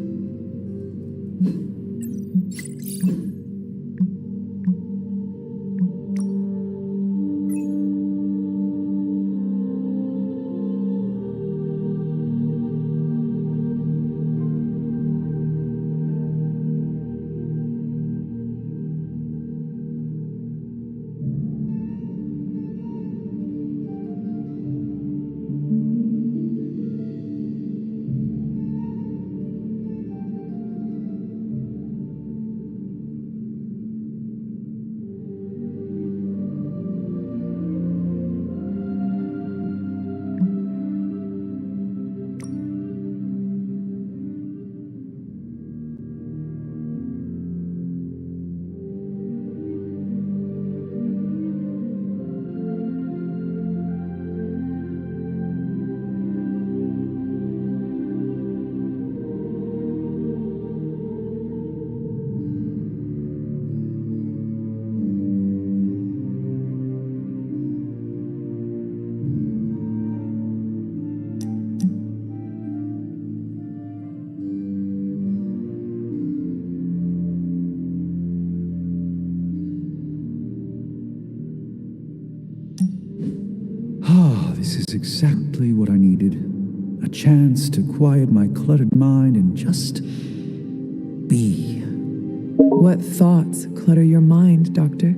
is exactly what I needed. A chance to quiet my cluttered mind and just be. What thoughts clutter your mind, Doctor?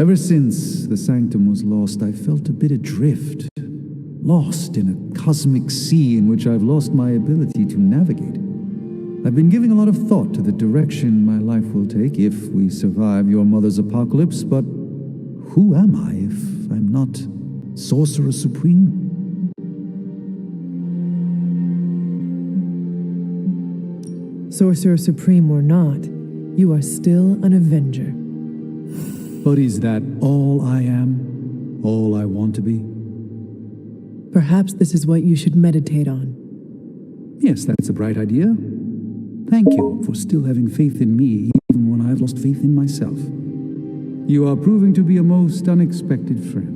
Ever since the sanctum was lost, I felt a bit adrift. Lost in a cosmic sea in which I've lost my ability to navigate. I've been giving a lot of thought to the direction my life will take if we survive your mother's apocalypse, but who am I if I'm not Sorcerer Supreme? Sorcerer Supreme or not, you are still an Avenger. But is that all I am? All I want to be? Perhaps this is what you should meditate on. Yes, that's a bright idea. Thank you for still having faith in me, even when I've lost faith in myself. You are proving to be a most unexpected friend.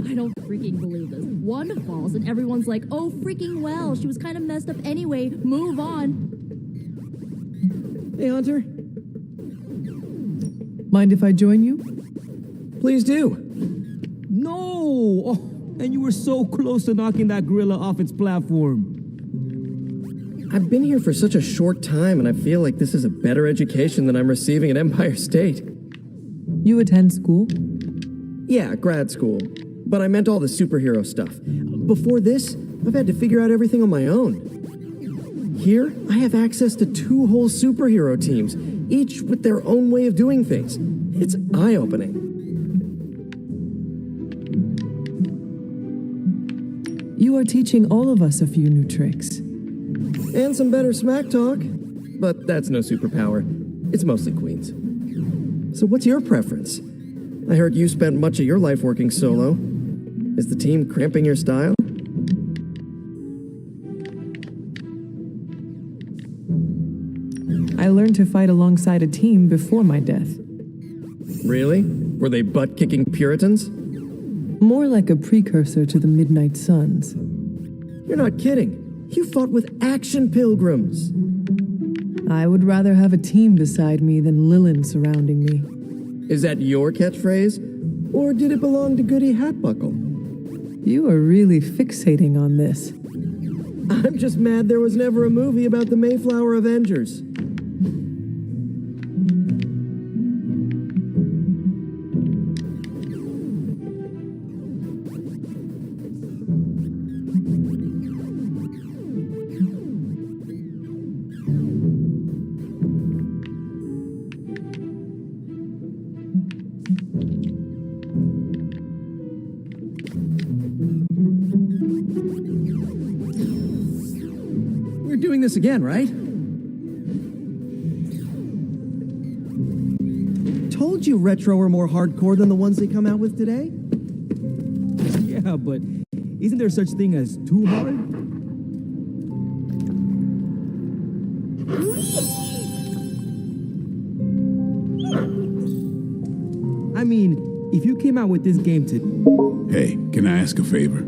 I don't freaking believe this. One falls and everyone's like, oh, freaking well, she was kind of messed up anyway, move on. Hey, Hunter. Mind if I join you? Please do. No! Oh, and you were so close to knocking that gorilla off its platform. I've been here for such a short time, and I feel like this is a better education than I'm receiving at Empire State. You attend school? Yeah, grad school. But I meant all the superhero stuff. Before this, I've had to figure out everything on my own. Here, I have access to 2 whole superhero teams, each with their own way of doing things. It's eye-opening. You are teaching all of us a few new tricks. And some better smack talk. But that's no superpower. It's mostly Queen's. So what's your preference? I heard you spent much of your life working solo. Is the team cramping your style? I learned to fight alongside a team before my death. Really? Were they butt-kicking Puritans? More like a precursor to the Midnight Suns. You're not kidding. You fought with action pilgrims. I would rather have a team beside me than Lilin surrounding me. Is that your catchphrase? Or did it belong to Goody Hatbuckle? You are really fixating on this. I'm just mad there was never a movie about the Mayflower Avengers. Doing this again, right? Told you Retro are more hardcore than the ones they come out with today. Yeah, but isn't there such thing as too hard? I mean, if you came out with this game to... Hey, can I ask a favor?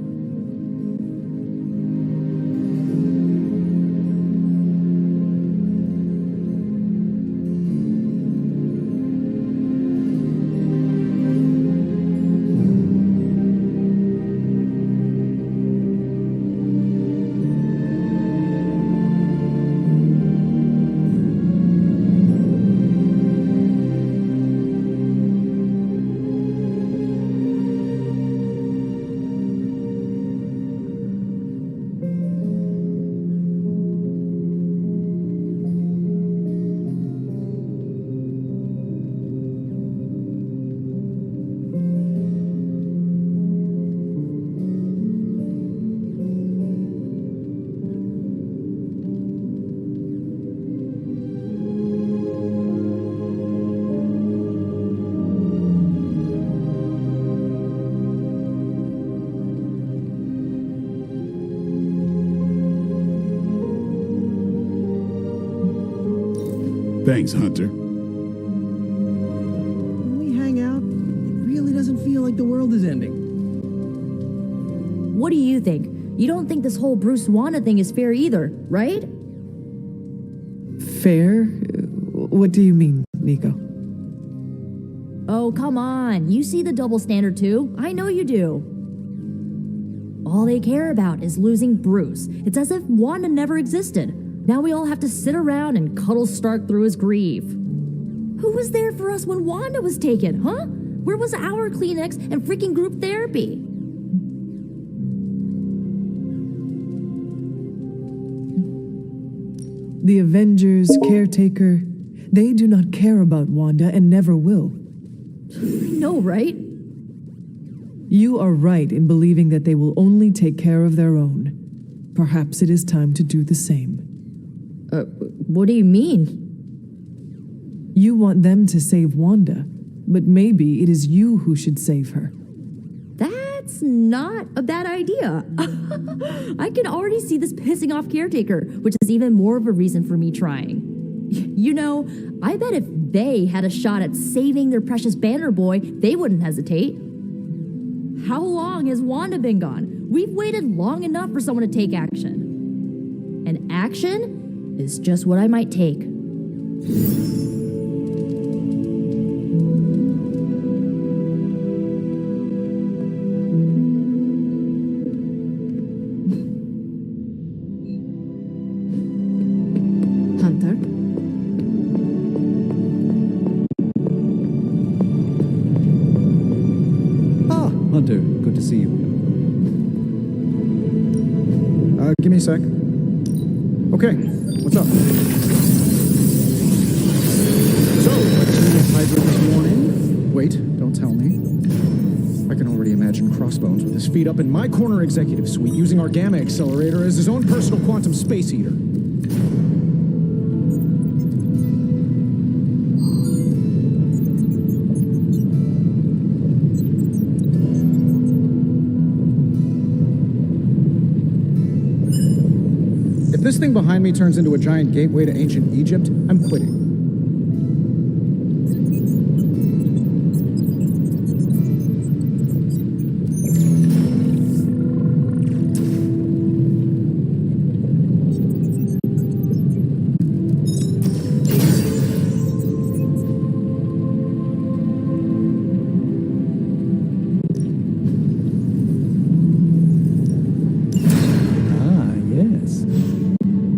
Thanks, Hunter. When we hang out, it really doesn't feel like the world is ending. What do you think? You don't think this whole Bruce Wanda thing is fair either, right? Fair? What do you mean, Nico? Oh, come on. You see the double standard too. I know you do. All they care about is losing Bruce. It's as if Wanda never existed. Now we all have to sit around and cuddle Stark through his grief. Who was there for us when Wanda was taken, huh? Where was our Kleenex and freaking group therapy? The Avengers, Caretaker, they do not care about Wanda and never will. I know, right? You are right in believing that they will only take care of their own. Perhaps it is time to do the same. What do you mean? You want them to save Wanda, but maybe it is you who should save her. That's not a bad idea. I can already see this pissing off Caretaker, which is even more of a reason for me trying. You know, I bet if they had a shot at saving their precious Banner Boy, they wouldn't hesitate. How long has Wanda been gone? We've waited long enough for someone to take action. And action is just what I might take. Hunter? Hunter, good to see you. Give me a sec. Okay, what's up? So, Hydra this morning? Wait, don't tell me. I can already imagine Crossbones with his feet up in my corner executive suite using our Gamma Accelerator as his own personal quantum space heater. If this thing behind me turns into a giant gateway to ancient Egypt, I'm quitting.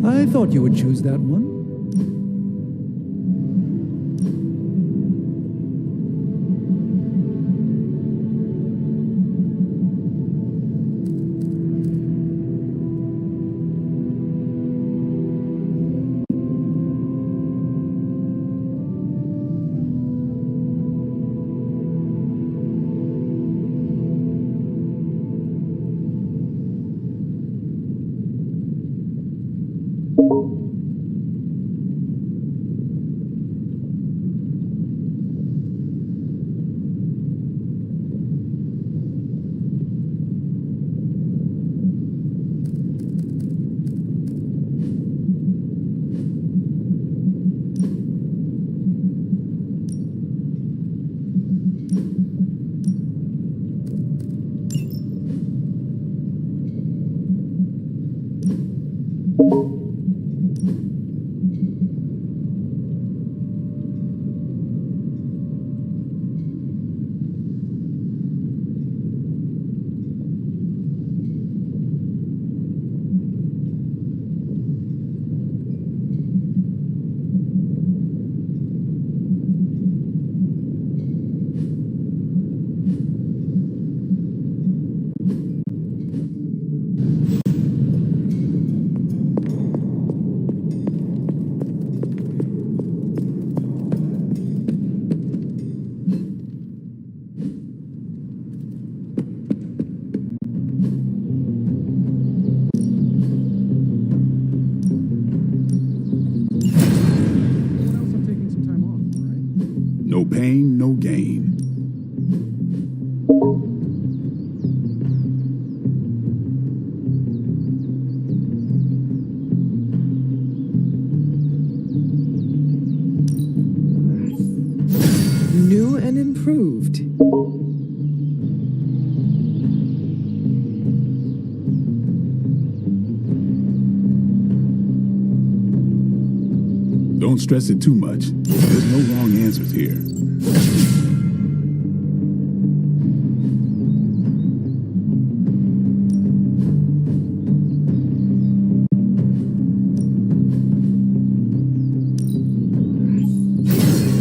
I thought you would choose that one. Approved. Don't stress it too much. There's no wrong answers here.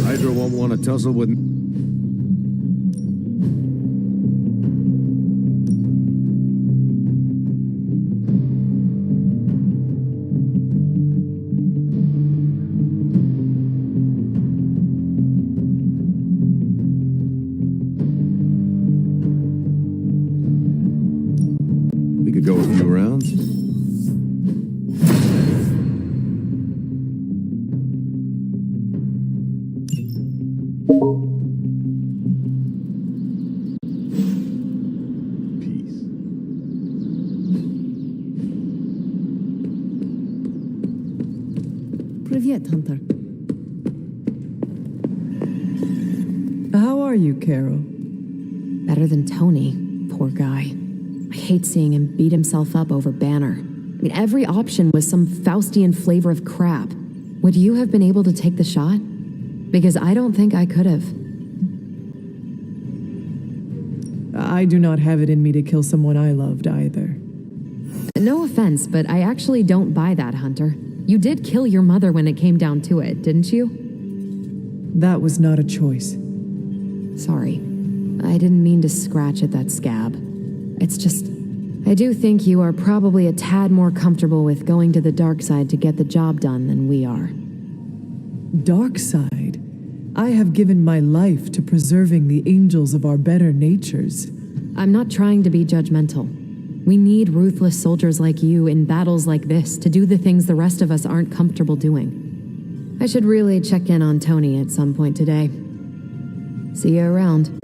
Hydra won't want to tussle with me. We could go a few rounds. Привет, Hunter. How are you, Carol? Better than Tony. Poor guy. I hate seeing him beat himself up over Banner. I mean, every option was some Faustian flavor of crap. Would you have been able to take the shot? Because I don't think I could have. I do not have it in me to kill someone I loved either. No offense, but I actually don't buy that, Hunter. You did kill your mother when it came down to it, didn't you? That was not a choice. Sorry. I didn't mean to scratch at that scab. It's just, I do think you are probably a tad more comfortable with going to the dark side to get the job done than we are. Dark side? I have given my life to preserving the angels of our better natures. I'm not trying to be judgmental. We need ruthless soldiers like you in battles like this to do the things the rest of us aren't comfortable doing. I should really check in on Tony at some point today. See you around.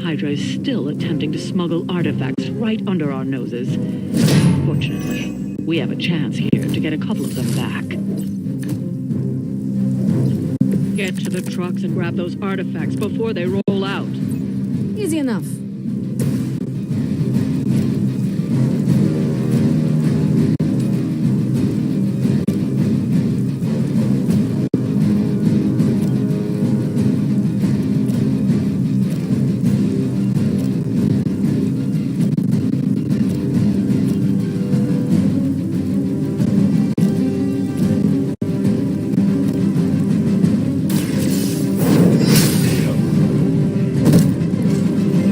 Hydra is still attempting to smuggle artifacts right under our noses. Fortunately, we have a chance here to get a couple of them back. Get to the trucks and grab those artifacts before they roll out. Easy enough.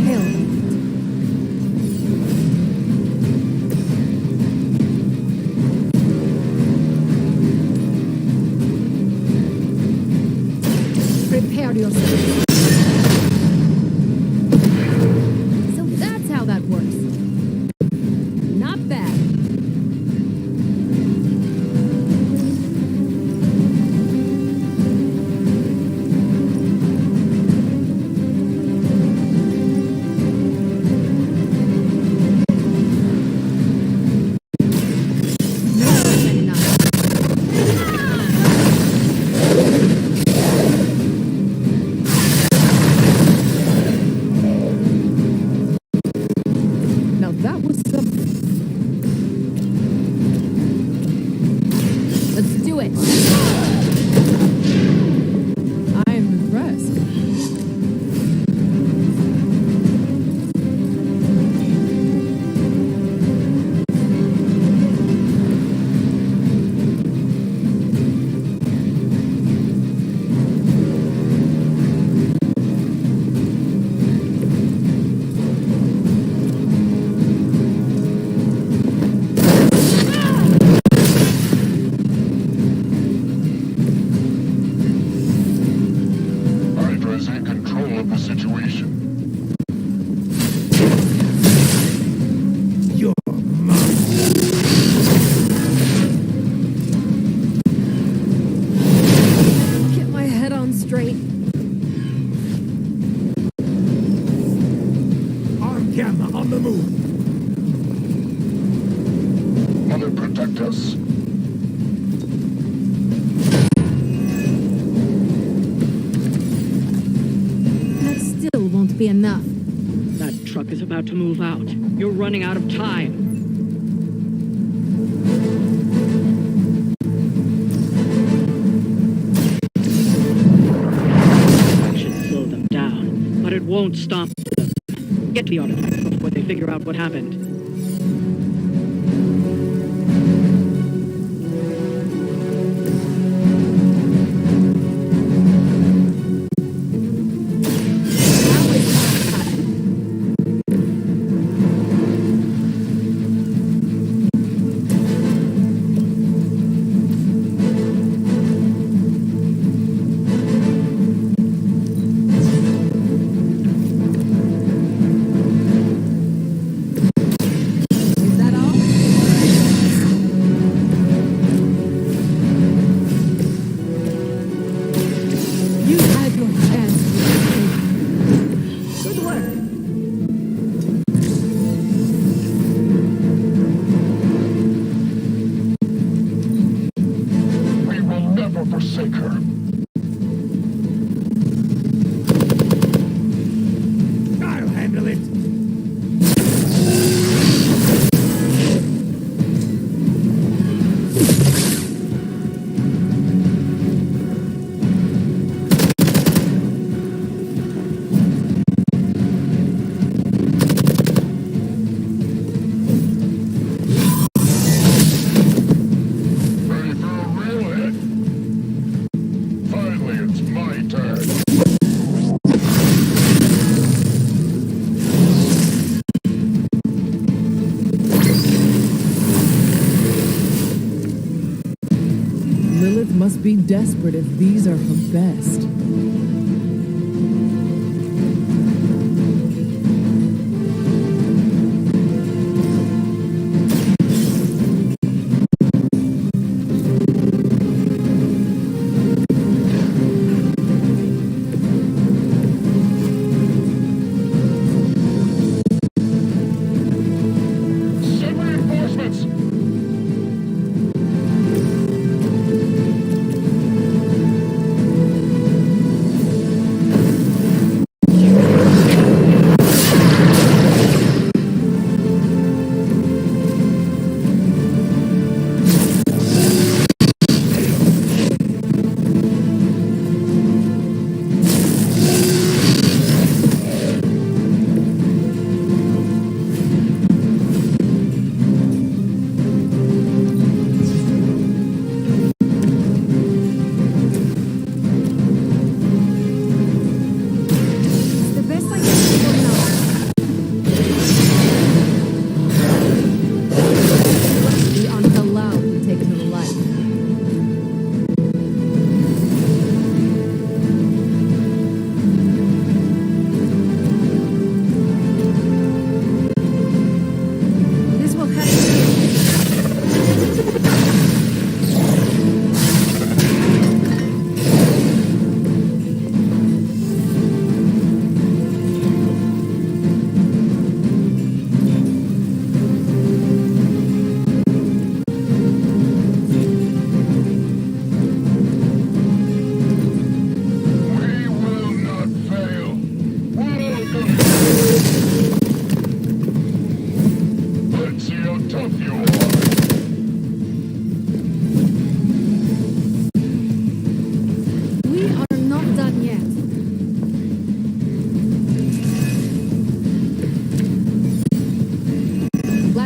Hale, Gamma on the move. Mother, protect us. That still won't be enough. That truck is about to move out. You're running out of time. That should slow them down, but it won't stop them. Get to the artifact before they figure out what happened. Lilith must be desperate if these are her best.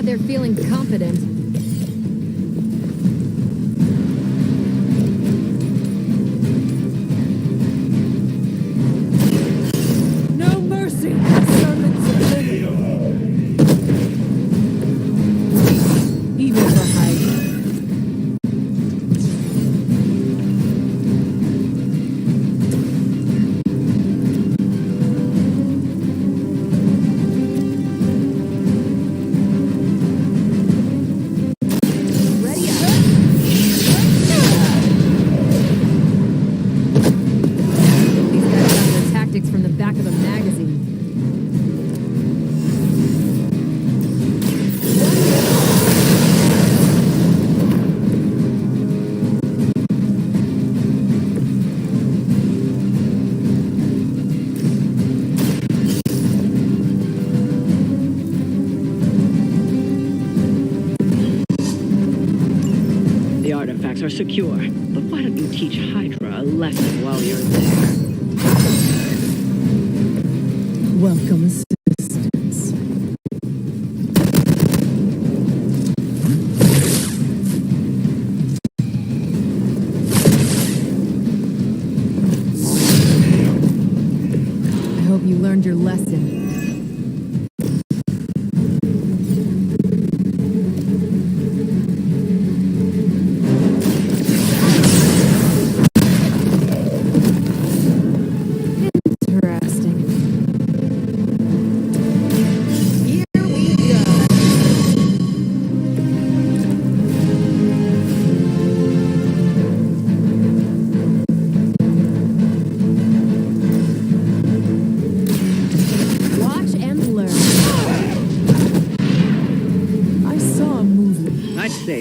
They're feeling confident. No mercy, servants of Lilith. Evil for hiding. are secure, but why don't you teach Hydra a lesson while you're there? Welcome assistance. I hope you learned your lesson.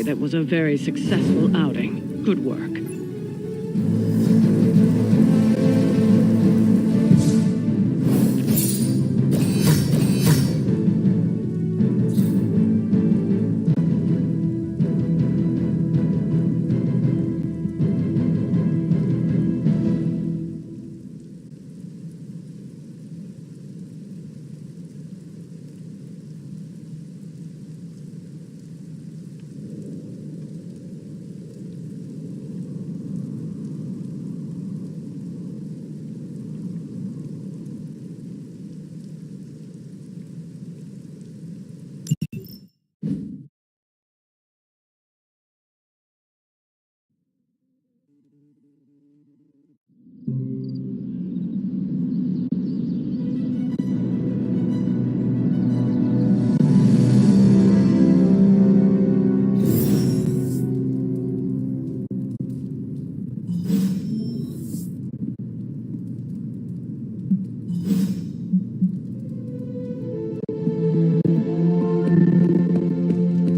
That was a very successful outing. Good work.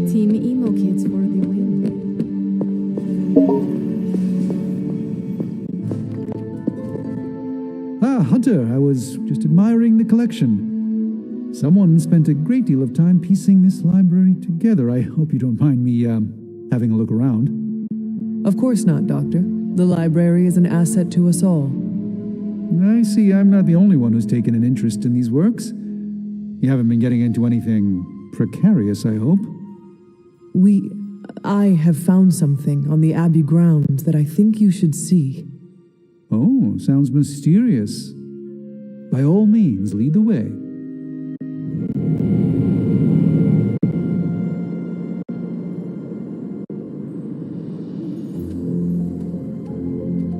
Team Emo Kids for the win. Ah, Hunter, I was just admiring the collection. Someone spent a great deal of time piecing this library together. I hope you don't mind me, having a look around. Of course not, Doctor. The library is an asset to us all. I see I'm not the only one who's taken an interest in these works. You haven't been getting into anything precarious, I hope? I have found something on the Abbey grounds that I think you should see. Oh, sounds mysterious. By all means, lead the way.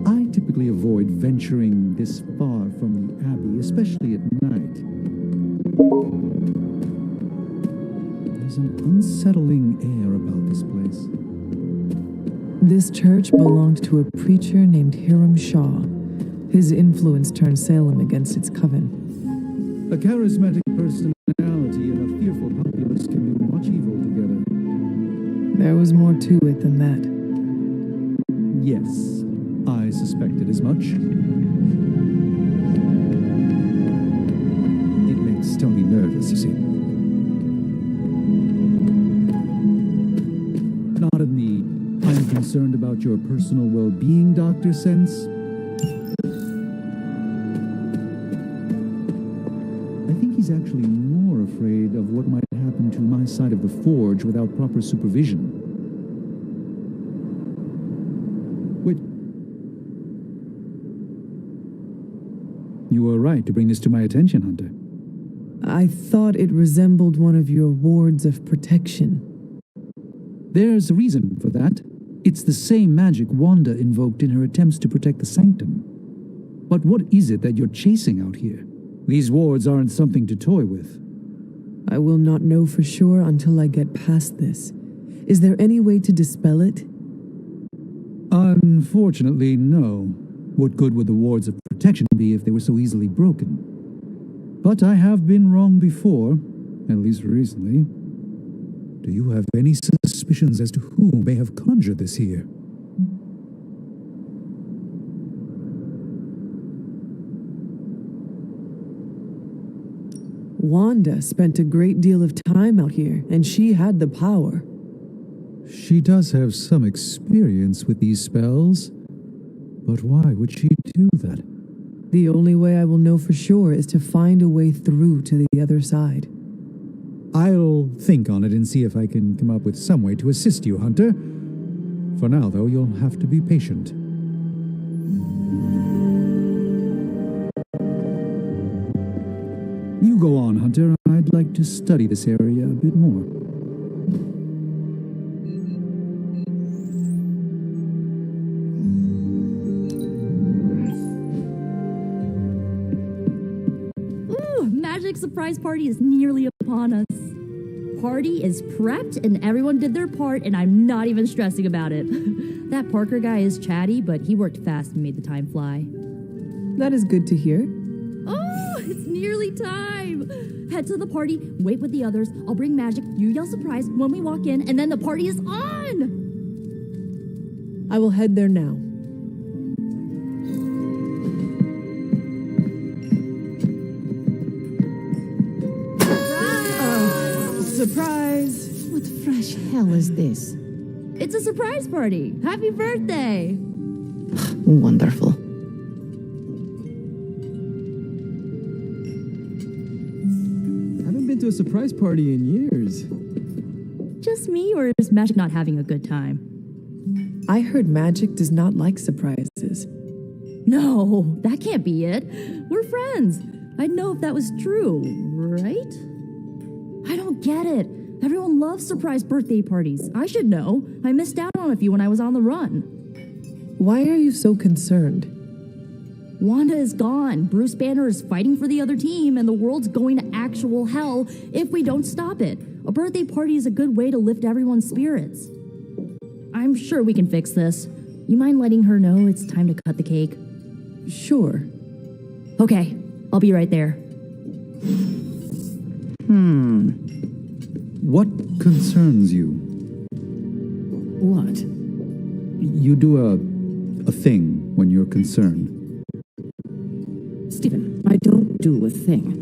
I typically avoid venturing this far from the Abbey, especially at night. There's an unsettling air about this place. This church belonged to a preacher named Hiram Shaw. His influence turned Salem against its coven. A charismatic personality and a fearful populace can do much evil together. There was more to it than that. Yes, I suspected as much. It makes Tony nervous, you see. Not in the I'm concerned about your personal well-being, Doctor sense. I think he's actually more afraid of what might happen to my side of the forge without proper supervision. Wait. You were right to bring this to my attention, Hunter. I thought it resembled one of your wards of protection. There's a reason for that. It's the same magic Wanda invoked in her attempts to protect the Sanctum. But what is it that you're chasing out here? These wards aren't something to toy with. I will not know for sure until I get past this. Is there any way to dispel it? Unfortunately, no. What good would the wards of protection be if they were so easily broken? But I have been wrong before, at least recently. Do you have any suspicions as to who may have conjured this here? Wanda spent a great deal of time out here, and she had the power. She does have some experience with these spells. But why would she do that? The only way I will know for sure is to find a way through to the other side. I'll think on it and see if I can come up with some way to assist you, Hunter. For now, though, you'll have to be patient. You go on, Hunter. I'd like to study this area a bit more. Magic surprise party is nearly upon us. Party is prepped and everyone did their part and I'm not even stressing about it. That Parker guy is chatty, but he worked fast and made the time fly. That is good to hear. Oh, it's nearly time. Head to the party, wait with the others. I'll bring magic, you yell surprise when we walk in, and then the party is on. I will head there now. Surprise! What fresh hell is this? It's a surprise party. Happy birthday! Wonderful. I haven't been to a surprise party in years. Just me, or is Magic not having a good time? I heard Magic does not like surprises. No, that can't be it. We're friends. I'd know if that was true, right? I don't get it. Everyone loves surprise birthday parties. I should know. I missed out on a few when I was on the run. Why are you so concerned? Wanda is gone. Bruce Banner is fighting for the other team, and the world's going to actual hell if we don't stop it. A birthday party is a good way to lift everyone's spirits. I'm sure we can fix this. You mind letting her know it's time to cut the cake? Sure. Okay, I'll be right there. What concerns you? What? You do a thing when you're concerned. Stephen, I don't do a thing.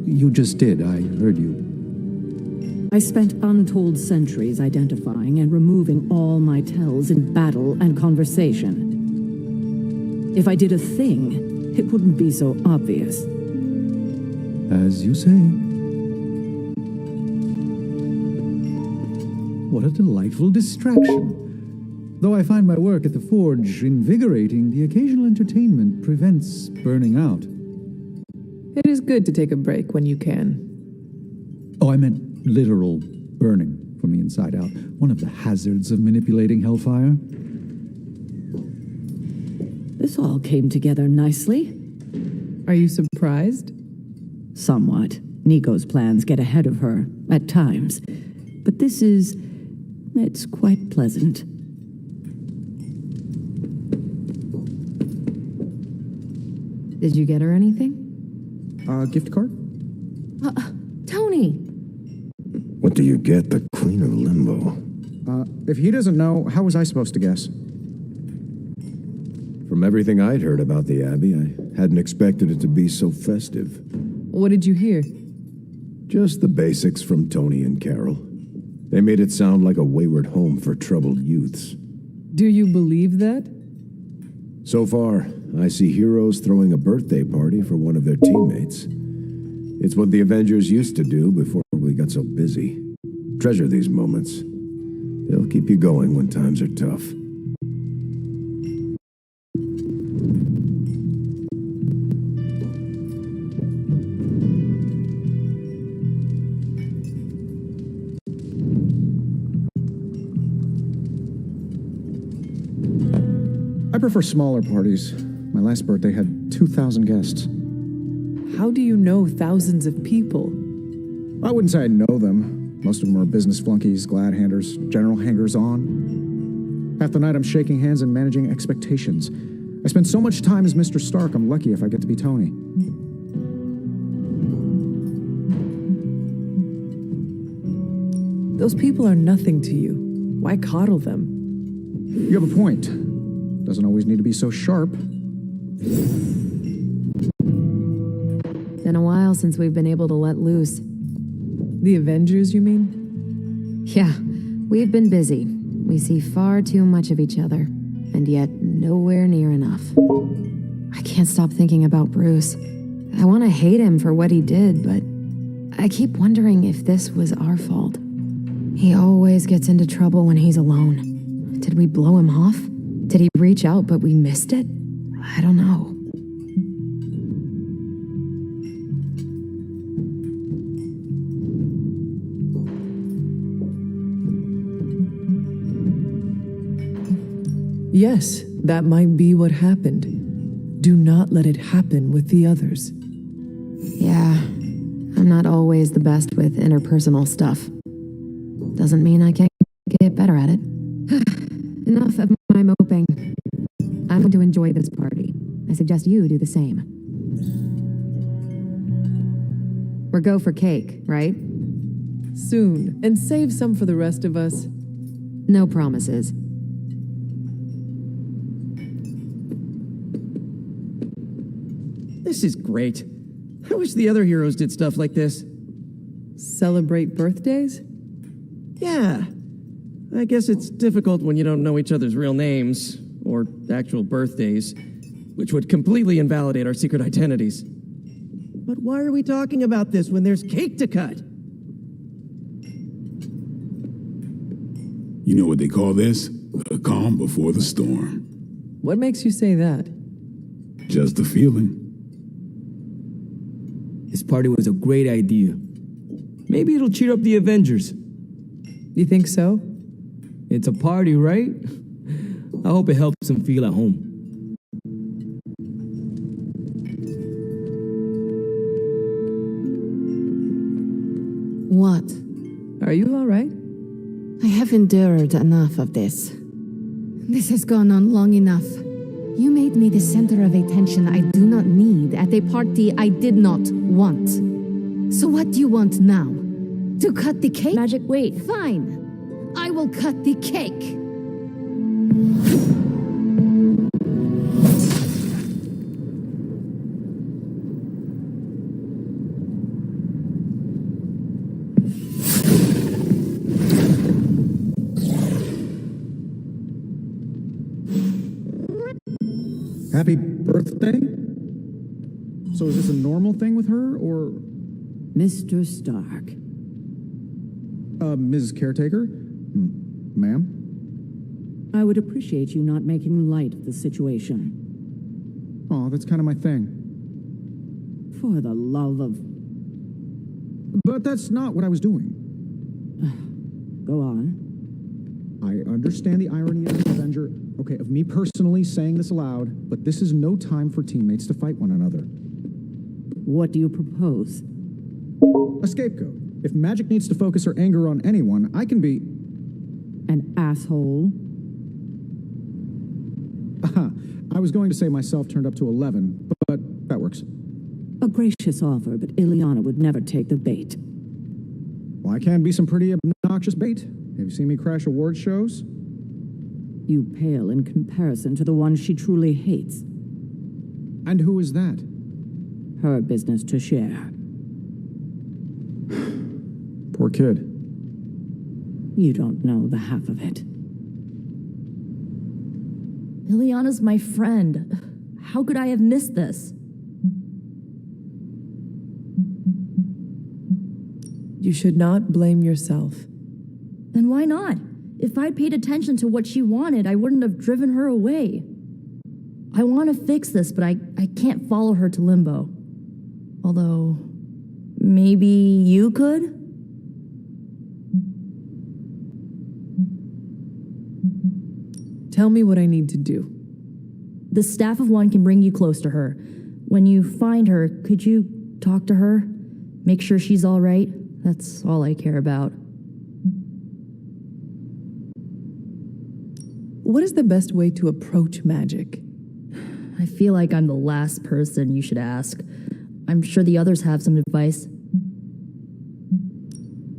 You just did. I heard you. I spent untold centuries identifying and removing all my tells in battle and conversation. If I did a thing, it wouldn't be so obvious. As you say. What a delightful distraction. Though I find my work at the forge invigorating, the occasional entertainment prevents burning out. It is good to take a break when you can. Oh, I meant literal burning from the inside out. One of the hazards of manipulating hellfire. This all came together nicely. Are you surprised? Somewhat. Nico's plans get ahead of her, at times. But it's quite pleasant. Did you get her anything? Gift card? Tony! What do you get, the Queen of Limbo? If he doesn't know, how was I supposed to guess? From everything I'd heard about the Abbey, I hadn't expected it to be so festive. What did you hear? Just the basics from Tony and Carol. They made it sound like a wayward home for troubled youths. Do you believe that? So far, I see heroes throwing a birthday party for one of their teammates. It's what the Avengers used to do before we got so busy. Treasure these moments. They'll keep you going when times are tough. I prefer smaller parties. My last birthday had 2,000 guests. How do you know thousands of people? I wouldn't say I know them. Most of them are business flunkies, glad handers, general hangers-on. Half the night I'm shaking hands and managing expectations. I spend so much time as Mr. Stark, I'm lucky if I get to be Tony. Those people are nothing to you. Why coddle them? You have a point. Doesn't always need to be so sharp. Been a while since we've been able to let loose. The Avengers, you mean? Yeah, We've been busy. We see far too much of each other, and yet nowhere near enough. I can't stop thinking about Bruce. I want to hate him for what he did, but I keep wondering if this was our fault. He always gets into trouble when he's alone. Did we blow him off? Did he reach out but we missed it? I don't know. Yes, that might be what happened. Do not let it happen with the others. Yeah, I'm not always the best with interpersonal stuff. Doesn't mean I can't get better at it. Enough of my moping. I'm going to enjoy this party. I suggest you do the same. We're go for cake, right? Soon, and save some for the rest of us. No promises. This is great. I wish the other heroes did stuff like this. Celebrate birthdays? Yeah. I guess it's difficult when you don't know each other's real names, or actual birthdays, which would completely invalidate our secret identities. But why are we talking about this when there's cake to cut? You know what they call this? The calm before the storm. What makes you say that? Just a feeling. This party was a great idea. Maybe it'll cheer up the Avengers. You think so? It's a party, right? I hope it helps them feel at home. What? Are you all right? I have endured enough of this. This has gone on long enough. You made me the center of attention I do not need at a party I did not want. So what do you want now? To cut the cake? Magic, wait. Fine. I will cut the cake. Happy birthday? So is this a normal thing with her, or... Mr. Stark. Mrs. Caretaker? Ma'am? I would appreciate you not making light of the situation. Oh, that's kind of my thing. For the love of... But that's not what I was doing. Go on. I understand the irony of the Avenger, okay, of me personally saying this aloud, but this is no time for teammates to fight one another. What do you propose? A scapegoat. If magic needs to focus her anger on anyone, I can be... An asshole? I was going to say myself turned up to 11, but that works. A gracious offer, but Ileana would never take the bait. Well, I can be some pretty obnoxious bait. Have you seen me crash award shows? You pale in comparison to the one she truly hates. And who is that? Her business to share. Poor kid. You don't know the half of it. Ileana's my friend. How could I have missed this? You should not blame yourself. Then why not? If I'd paid attention to what she wanted, I wouldn't have driven her away. I want to fix this, but I can't follow her to Limbo. Although, maybe you could? Tell me what I need to do. The Staff of One can bring you close to her. When you find her, could you talk to her? Make sure she's all right? That's all I care about. What is the best way to approach magic? I feel like I'm the last person you should ask. I'm sure the others have some advice.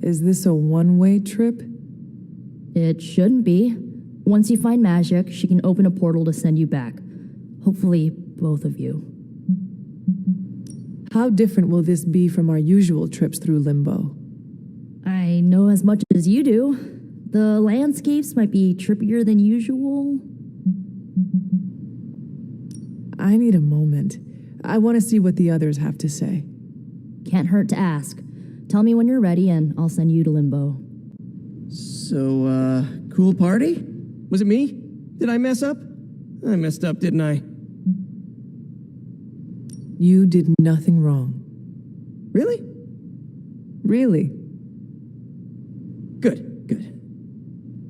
Is this a one-way trip? It shouldn't be. Once you find magic, she can open a portal to send you back. Hopefully, both of you. How different will this be from our usual trips through Limbo? I know as much as you do. The landscapes might be trippier than usual. I need a moment. I want to see what the others have to say. Can't hurt to ask. Tell me when you're ready and I'll send you to Limbo. So, cool party? Was it me? Did I mess up? I messed up, didn't I? You did nothing wrong. Really? Really? Good.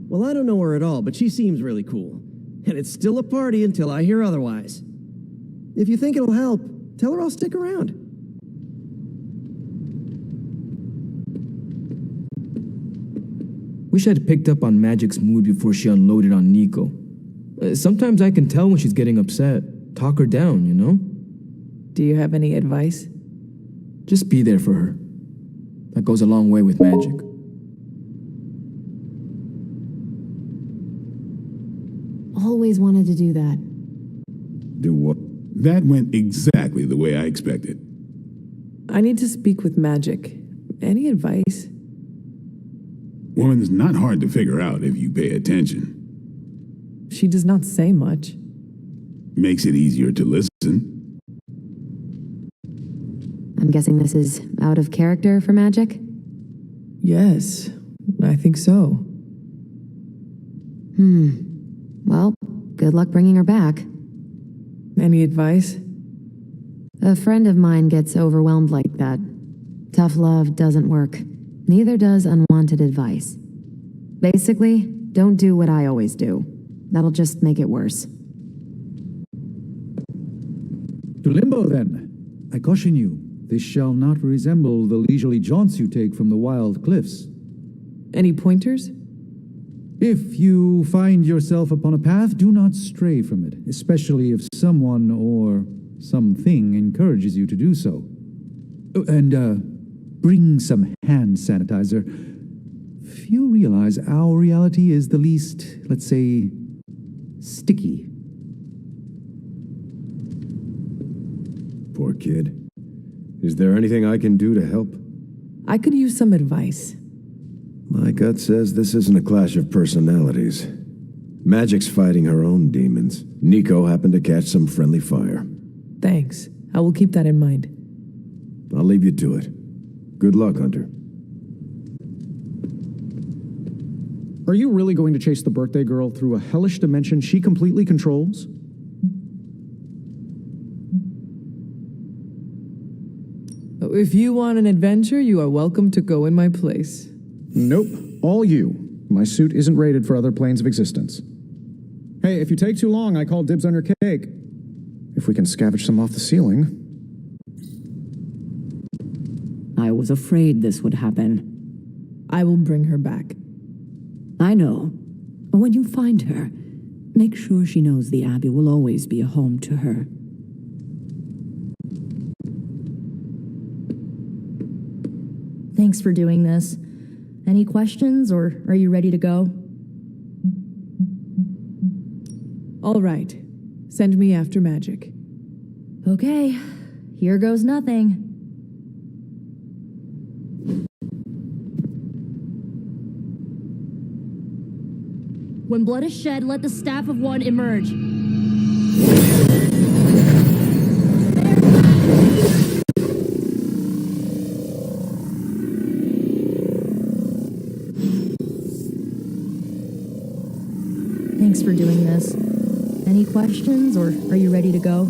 Well, I don't know her at all, but she seems really cool. And it's still a party until I hear otherwise. If you think it'll help, tell her I'll stick around. Wish I'd picked up on Magic's mood before she unloaded on Nico. Sometimes I can tell when she's getting upset. Talk her down, you know? Do you have any advice? Just be there for her. That goes a long way with Magic. Always wanted to do that. Do what? That went exactly the way I expected. I need to speak with Magic. Any advice? Woman's not hard to figure out if you pay attention. She does not say much. Makes it easier to listen. I'm guessing this is out of character for Magic? Yes, I think so. Well, good luck bringing her back. Any advice? A friend of mine gets overwhelmed like that. Tough love doesn't work. Neither does unwanted advice. Basically, don't do what I always do. That'll just make it worse. To Limbo, then. I caution you, this shall not resemble the leisurely jaunts you take from the wild cliffs. Any pointers? If you find yourself upon a path, do not stray from it, especially if someone or something encourages you to do so. And, bring some hand sanitizer. Few realize our reality is the least, let's say, sticky. Poor kid. Is there anything I can do to help? I could use some advice. My gut says this isn't a clash of personalities. Magic's fighting her own demons. Nico happened to catch some friendly fire. Thanks. I will keep that in mind. I'll leave you to it. Good luck, Hunter. Are you really going to chase the birthday girl through a hellish dimension she completely controls? If you want an adventure, you are welcome to go in my place. Nope. All you. My suit isn't rated for other planes of existence. Hey, if you take too long, I call dibs on your cake. If we can scavenge some off the ceiling. I was afraid this would happen. I will bring her back. I know. When you find her, make sure she knows the Abbey will always be a home to her. Thanks for doing this. Any questions, or are you ready to go? All right. Send me after Magic. Okay. Here goes nothing. When blood is shed, let the staff of one emerge. Thanks for doing this. Any questions, or are you ready to go?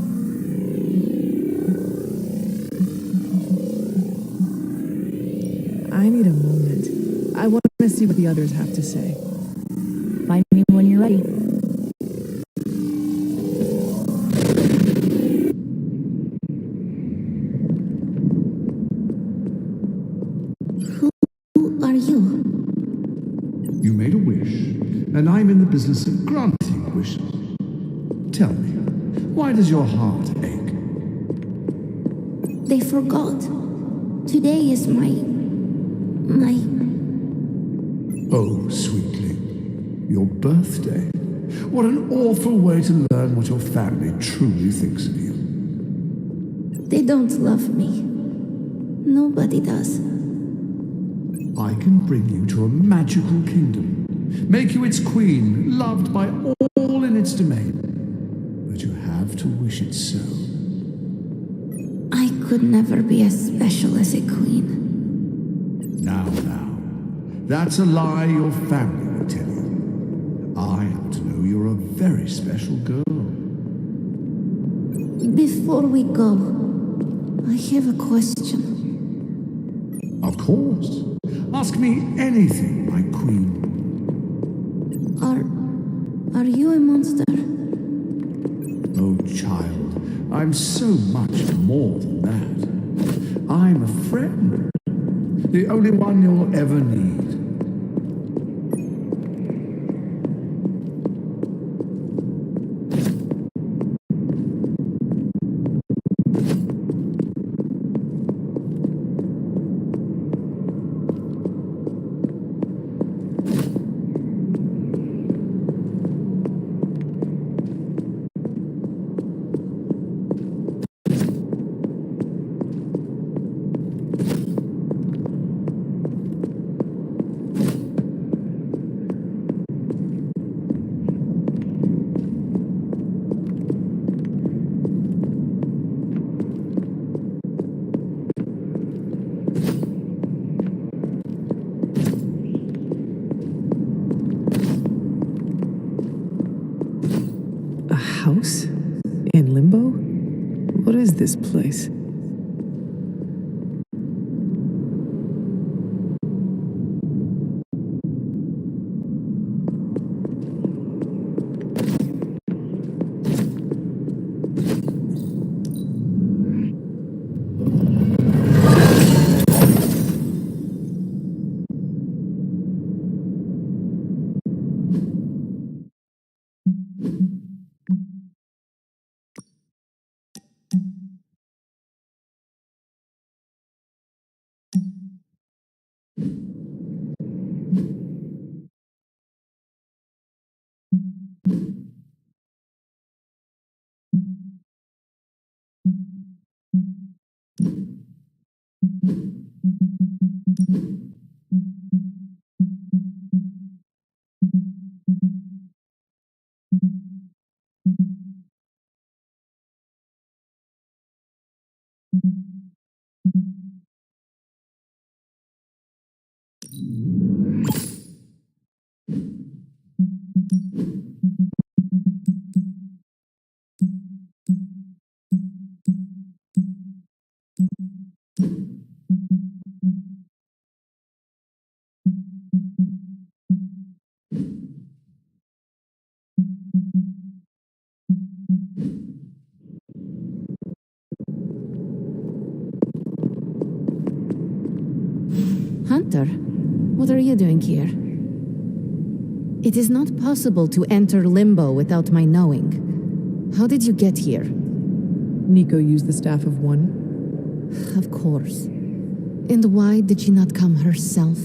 I need a moment. I want to see what the others have to say. Find me when you're ready. Who are you? You made a wish, and I'm in the business of granting wishes. Tell me, why does your heart ache? They forgot. Today is my... Oh, sweetling, your birthday. What an awful way to learn what your family truly thinks of you. They don't love me. Nobody does. I can bring you to a magical kingdom. make you its queen, loved by all in its domain. But you have to wish it so. I could never be as special as a queen. Now. That's a lie your family would tell you. I happen to know you're a very special girl. Before we go, I have a question. Of course. Ask me anything, my queen. Are you a monster? Oh, child, I'm so much more than that. I'm a friend. The only one you'll ever need. House? In Limbo? What is this place? Hunter, what are you doing here? It is not possible to enter Limbo without my knowing. How did you get here? Nico used the Staff of One. Of course. And why did she not come herself?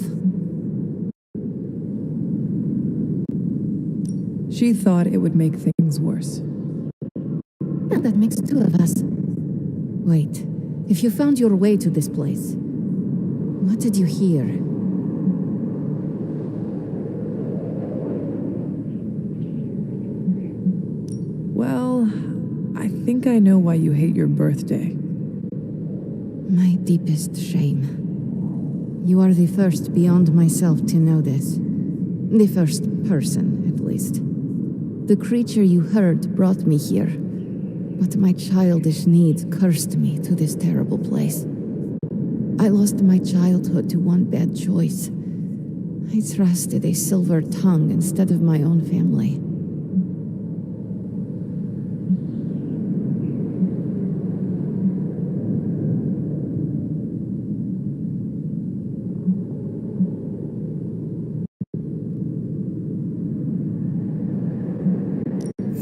She thought it would make things worse. Well, that makes two of us. Wait, if you found your way to this place, what did you hear? Well, I think I know why you hate your birthday. My deepest shame. You are the first beyond myself to know this. The first person, at least. The creature you heard brought me here, but my childish needs cursed me to this terrible place. I lost my childhood to one bad choice. I trusted a silver tongue instead of my own family.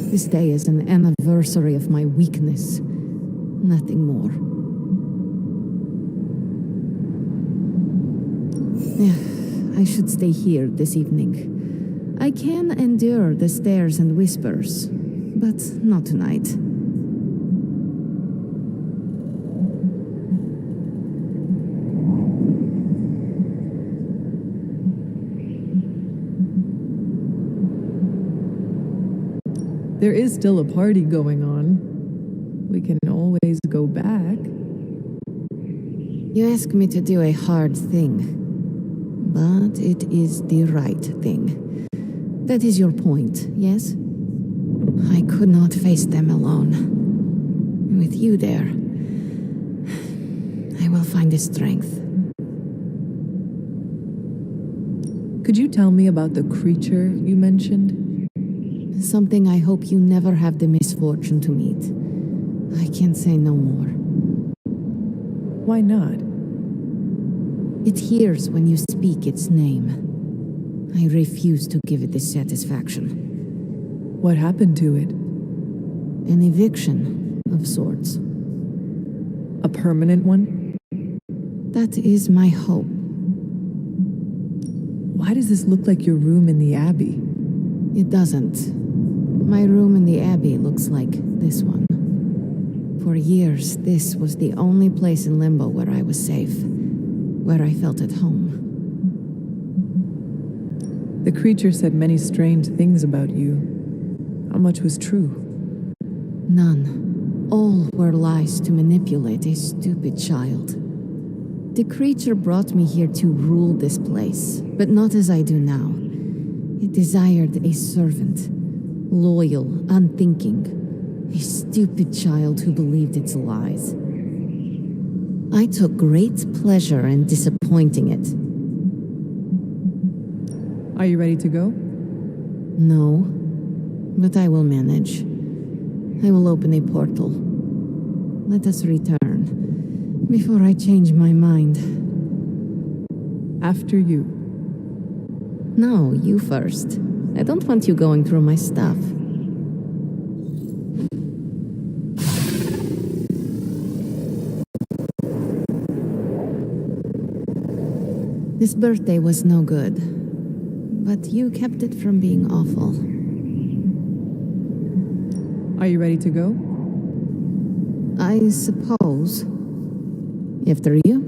This day is an anniversary of my weakness. Nothing more. I should stay here this evening. I can endure the stares and whispers, but not tonight. There is still a party going on. We can always go back. You ask me to do a hard thing, but it is the right thing. That is your point, yes? I could not face them alone. With you there, I will find the strength. Could you tell me about the creature you mentioned? Something I hope you never have the misfortune to meet. I can't say no more. Why not? It hears when you speak its name. I refuse to give it this satisfaction. What happened to it? An eviction of sorts. A permanent one? That is my hope. Why does this look like your room in the Abbey? It doesn't. My room in the Abbey looks like this one. For years, this was the only place in Limbo where I was safe, where I felt at home. The creature said many strange things about you. How much was true? None. All were lies to manipulate a stupid child. The creature brought me here to rule this place, but not as I do now. It desired a servant, loyal, unthinking, a stupid child who believed its lies. I took great pleasure in disappointing it. Are you ready to go? No, but I will manage. I will open a portal. Let us return, before I change my mind. After you. No, you first. I don't want you going through my stuff. This birthday was no good, but you kept it from being awful. Are you ready to go? I suppose. After you?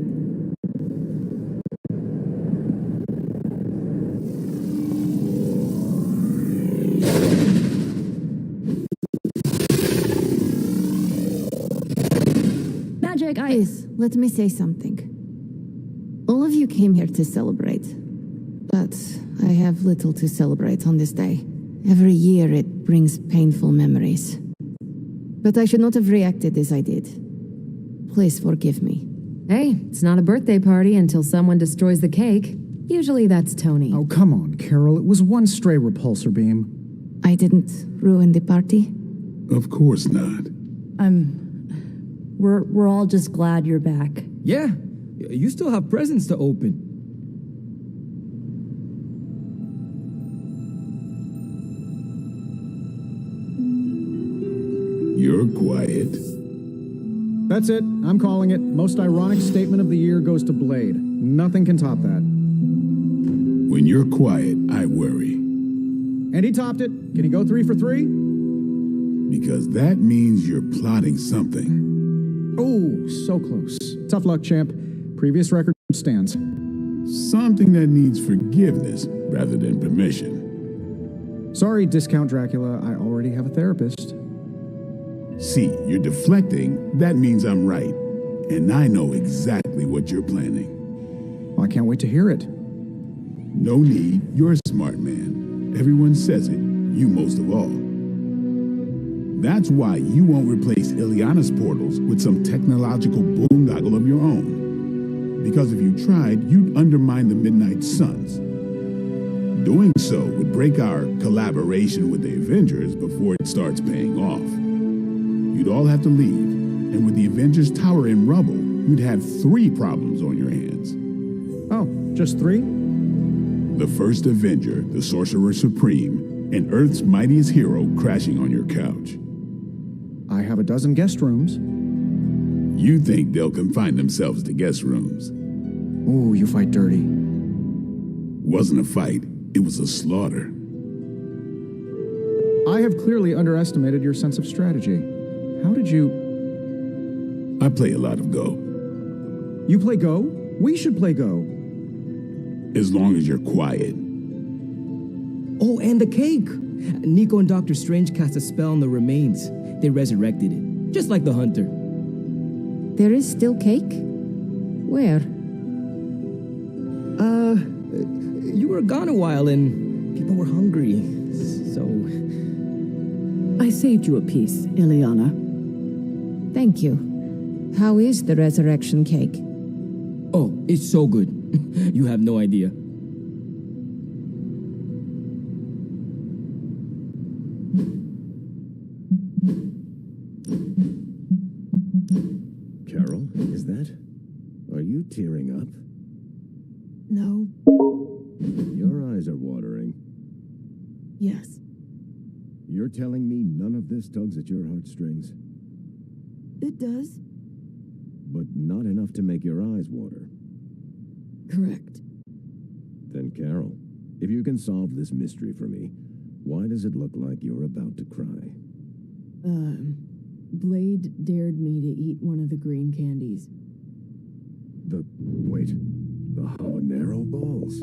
Magic, Please, let me say something. All of you came here to celebrate, but I have little to celebrate on this day. Every year it brings painful memories. But I should not have reacted as I did. Please forgive me. Hey, it's not a birthday party until someone destroys the cake. Usually that's Tony. Oh, come on, Carol. It was one stray repulsor beam. I didn't ruin the party? Of course not. We're all just glad you're back. Yeah, you still have presents to open. You're quiet. That's it. I'm calling it. Most ironic statement of the year goes to Blade. Nothing can top that. When you're quiet, I worry. And he topped it. Can he go 3 for 3? Because that means you're plotting something. Oh, so close. Tough luck, champ. Previous record stands. Something that needs forgiveness rather than permission. Sorry, Discount Dracula. I already have a therapist. See, you're deflecting. That means I'm right. And I know exactly what you're planning. Well, I can't wait to hear it. No need. You're a smart man. Everyone says it. You most of all. That's why you won't replace Ileana's portals with some technological boondoggle of your own. Because if you tried, you'd undermine the Midnight Suns. Doing so would break our collaboration with the Avengers before it starts paying off. You'd all have to leave, and with the Avengers Tower in rubble, you'd have 3 problems on your hands. Oh, just 3? The first Avenger, the Sorcerer Supreme, and Earth's mightiest hero crashing on your couch. I have a dozen guest rooms. You think they'll confine themselves to guest rooms. Ooh, you fight dirty. Wasn't a fight, it was a slaughter. I have clearly underestimated your sense of strategy. How did you... I play a lot of Go. You play Go? We should play Go. As long as you're quiet. Oh, and the cake! Nico and Dr. Strange cast a spell on the remains. They resurrected it, just like the hunter. There is still cake? Where? You were gone a while and people were hungry, so... I saved you a piece, Ileana. Thank you. How is the resurrection cake? Oh, it's so good. You have no idea. Carol, is that? Are you tearing up? No. Your eyes are watering. Yes. You're telling me none of this tugs at your heartstrings? It does. But not enough to make your eyes water. Correct. Then, Carol, if you can solve this mystery for me, why does it look like you're about to cry? Blade dared me to eat one of the green candies. The habanero balls?